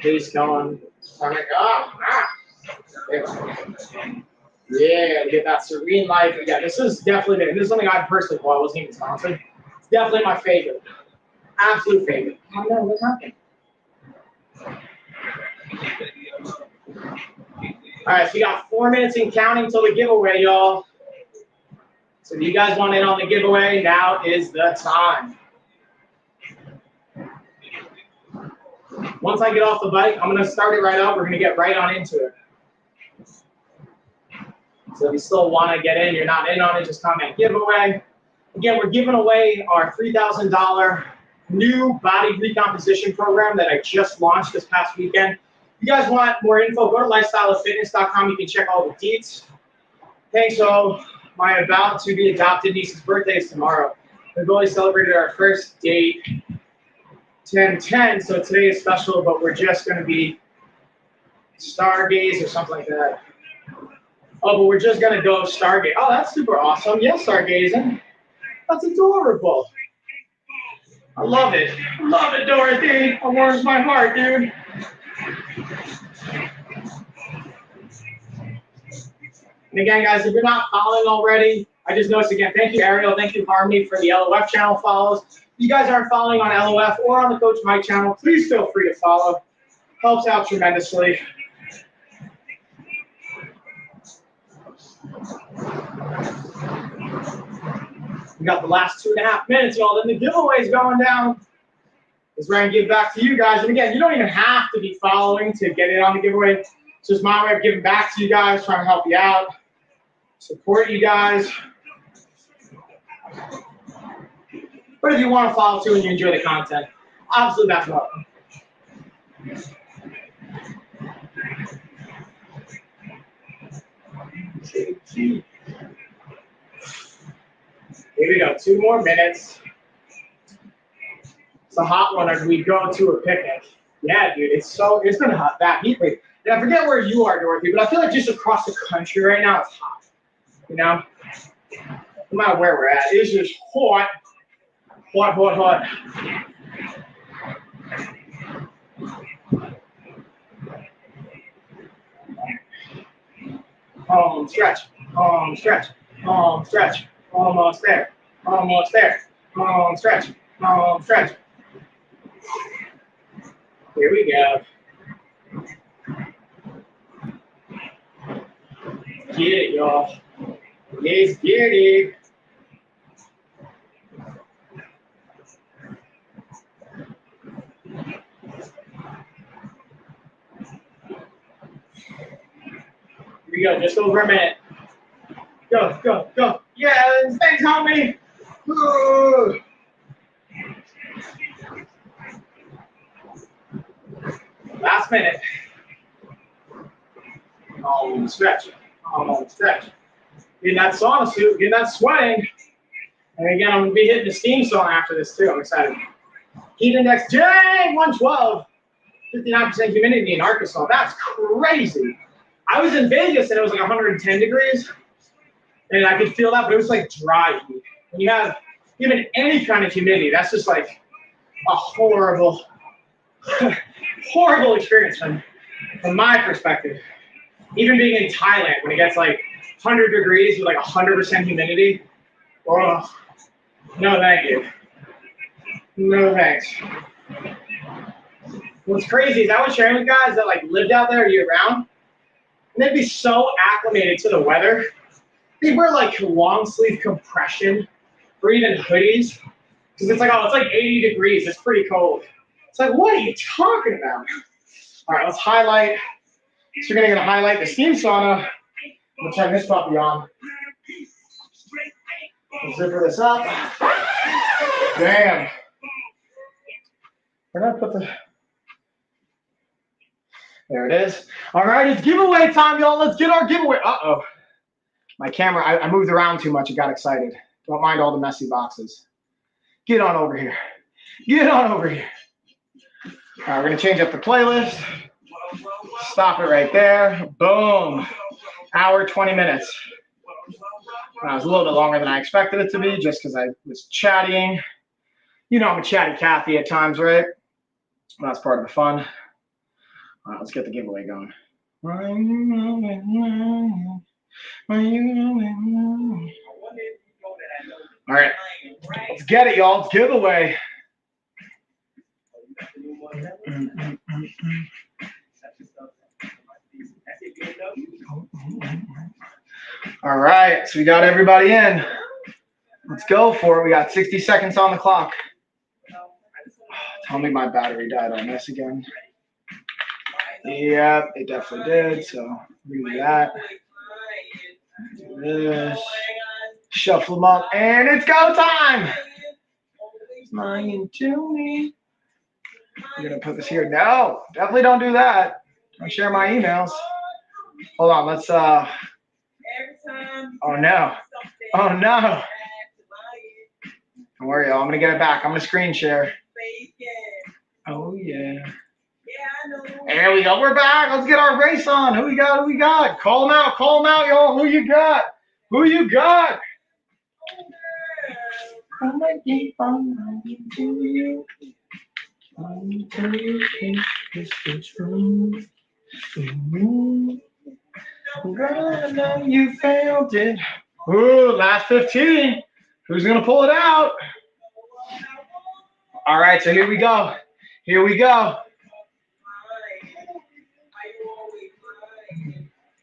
Pace going. Yeah, get that serene life. Yeah, this is definitely, this is something I personally bought. I wasn't even sponsored. It's definitely my favorite. Absolute favorite. Oh no, what happened? All right, so you got 4 minutes and counting till the giveaway, y'all. So if you guys want in on the giveaway, now is the time. Once I get off the bike, I'm going to start it right up. We're going to get right on into it. So if you still want to get in, you're not in on it, just comment giveaway. Again, we're giving away our $3,000 new body recomposition program that I just launched this past weekend. If you guys want more info, go to lifestyleoffitness.com. You can check all the deets. Okay, so my about to be adopted niece's birthday is tomorrow. We've only celebrated our first date 10/10, so today is special, but we're just going to be stargaze or something like that. Oh, but we're just going to go stargaze. Oh, that's super awesome. Yes, stargazing. That's adorable. I love it. I love it, Dorothy. It warms my heart, dude. And again, guys, if you're not following already, I just noticed again, thank you, Ariel. Thank you, Harmony, for the LOF channel follows. If you guys aren't following on LOF or on the Coach Mike channel, please feel free to follow. Helps out tremendously. We got the last 2.5 minutes, y'all. Then the giveaway is going down. It's where I can give back to you guys. And again, you don't even have to be following to get in on the giveaway. It's just my way of giving back to you guys, trying to help you out, support you guys. But if you want to follow too and you enjoy the content, obviously that's welcome. Here we go, 2 more minutes. It's a hot one as we go to a picnic. Yeah, dude, it's been hot, that heat wave. And I forget where you are, Dorothy, but I feel like just across the country right now, it's hot. You know? No matter where we're at, it's just hot. Hot, hot, hot. Stretch. Stretch. Stretch. Almost there. Almost there. Stretch. Stretch. Here we go. Get it, y'all. Let's get it. Here we go, just over a minute. Go, go, go. Yes, thanks, homie. Ooh. Last minute. Stretch. Stretch. Getting that sauna suit, getting that sweating. And again, I'm gonna be hitting the steam sauna after this too. I'm excited. Heat index, dang, 112. 59% humidity in Arkansas. That's crazy. I was in Vegas and it was like 110 degrees. And I could feel that, but it was like dry heat. When you have even any kind of humidity, that's just like a horrible, horrible experience from my perspective. Even being in Thailand, when it gets like 100 degrees with like 100% humidity, oh, no thank you. No thanks. What's crazy is I was sharing with guys that like lived out there year round, and they'd be so acclimated to the weather. They wear like long sleeve compression or even hoodies. Because it's like, oh, it's like 80 degrees. It's pretty cold. It's like, what are you talking about? All right, let's highlight. So we're gonna highlight the steam sauna. I'm gonna turn this puppy on. We'll zipper this up. Damn. We're gonna put the. There it is. All right, it's giveaway time, y'all. Let's get our giveaway. Uh-oh. My camera, I moved around too much. It got excited. Don't mind all the messy boxes. Get on over here. Get on over here. All right, we're going to change up the playlist. Stop it right there. Boom. Hour, 20 minutes. That was a little bit longer than I expected it to be just because I was chatting. You know I'm a chatty Cathy at times, right? That's part of the fun. All right, let's get the giveaway going. All right, let's get it, y'all. It's giveaway. All right, so we got everybody in. Let's go for it. We got 60 seconds on the clock. Tell me my battery died on this again. Yep, it definitely did. So do that. Do this. Shuffle them up, and it's go time. It's lying to me. I'm gonna put this here. No, definitely don't do that. Don't share my emails. Hold on. Let's. Oh no. Oh no. Don't worry, y'all. I'm gonna get it back. I'm gonna screen share. Oh yeah. There we go. We're back. Let's get our race on. Who we got? Who we got? Call them out. Call them out, y'all. Who you got? Who you got? I might be fine to you. Until you think this is true. Girl, know you failed it. Ooh, last 15. Who's gonna pull it out? All right, so here we go. Here we go.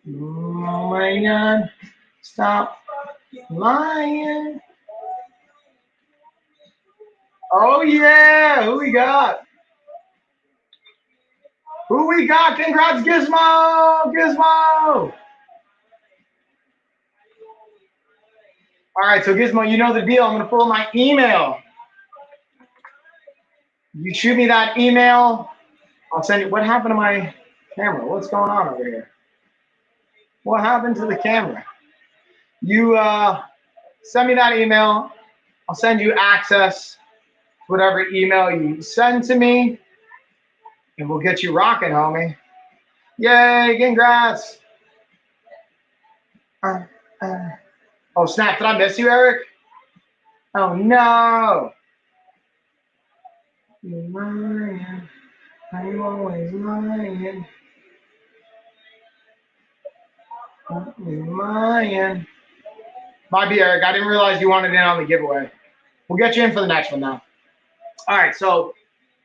Oh my God. Stop lying. Oh yeah, who we got? Who we got? Congrats, Gizmo! Gizmo! All right, so Gizmo, you know the deal. I'm gonna pull my email. You shoot me that email. I'll send you. What happened to my camera? What's going on over here? What happened to the camera? You send me that email. I'll send you access to whatever email you send to me, and we'll get you rocking, homie. Yay, congrats. Oh, snap. Did I miss you, Eric? Oh, no. You're lying. Are you always lying? You're lying. Might be, Eric. I didn't realize you wanted in on the giveaway. We'll get you in for the next one now. All right, so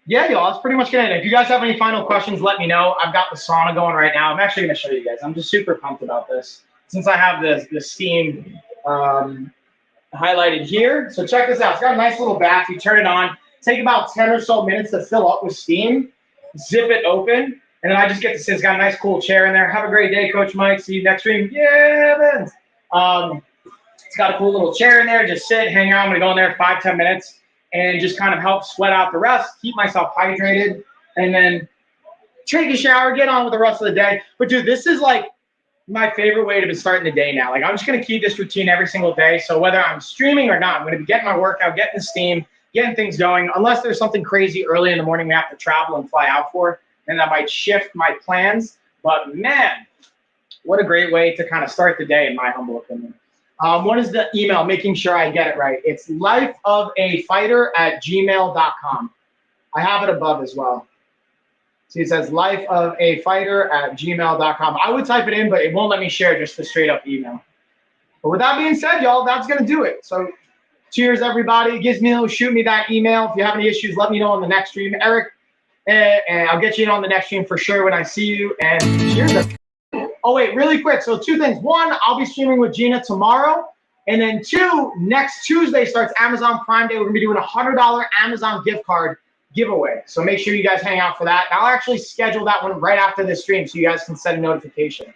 yeah, y'all, that's pretty much gonna end it. If you guys have any final questions, let me know. I've got the sauna going right now. I'm actually gonna show you guys. I'm just super pumped about this since I have the steam highlighted here. So check this out. It's got a nice little bath. You turn it on. Take about 10 or so minutes to fill up with steam. Zip it open, and then I just get to sit. It's got a nice cool chair in there. Have a great day, Coach Mike. See you next stream. Yeah, man. It's got a cool little chair in there. Just sit, hang out. I'm gonna go in there 5-10 minutes and just kind of help sweat out the rest, keep myself hydrated, and then take a shower, get on with the rest of the day. But dude, this is like my favorite way to be starting the day now. Like, I'm just gonna keep this routine every single day. So whether I'm streaming or not, I'm gonna be getting my workout, getting the steam, getting things going. Unless there's something crazy early in the morning we have to travel and fly out for, then that might shift my plans. But man, what a great way to kind of start the day, in my humble opinion. What is the email? Making sure I get it right. It's lifeofafighter@gmail.com. I have it above as well. See, it says lifeofafighter@gmail.com. I would type it in, but it won't let me share just the straight up email. But with that being said, y'all, that's going to do it. So cheers, everybody. Gizmo, shoot me that email. If you have any issues, let me know on the next stream. Eric, and I'll get you in on the next stream for sure when I see you. And cheers. Oh, wait, really quick. So 2 things. 1, I'll be streaming with Gina tomorrow. And then 2, next Tuesday starts Amazon Prime Day. We're going to be doing a $100 Amazon gift card giveaway. So make sure you guys hang out for that. And I'll actually schedule that one right after this stream so you guys can send a notification.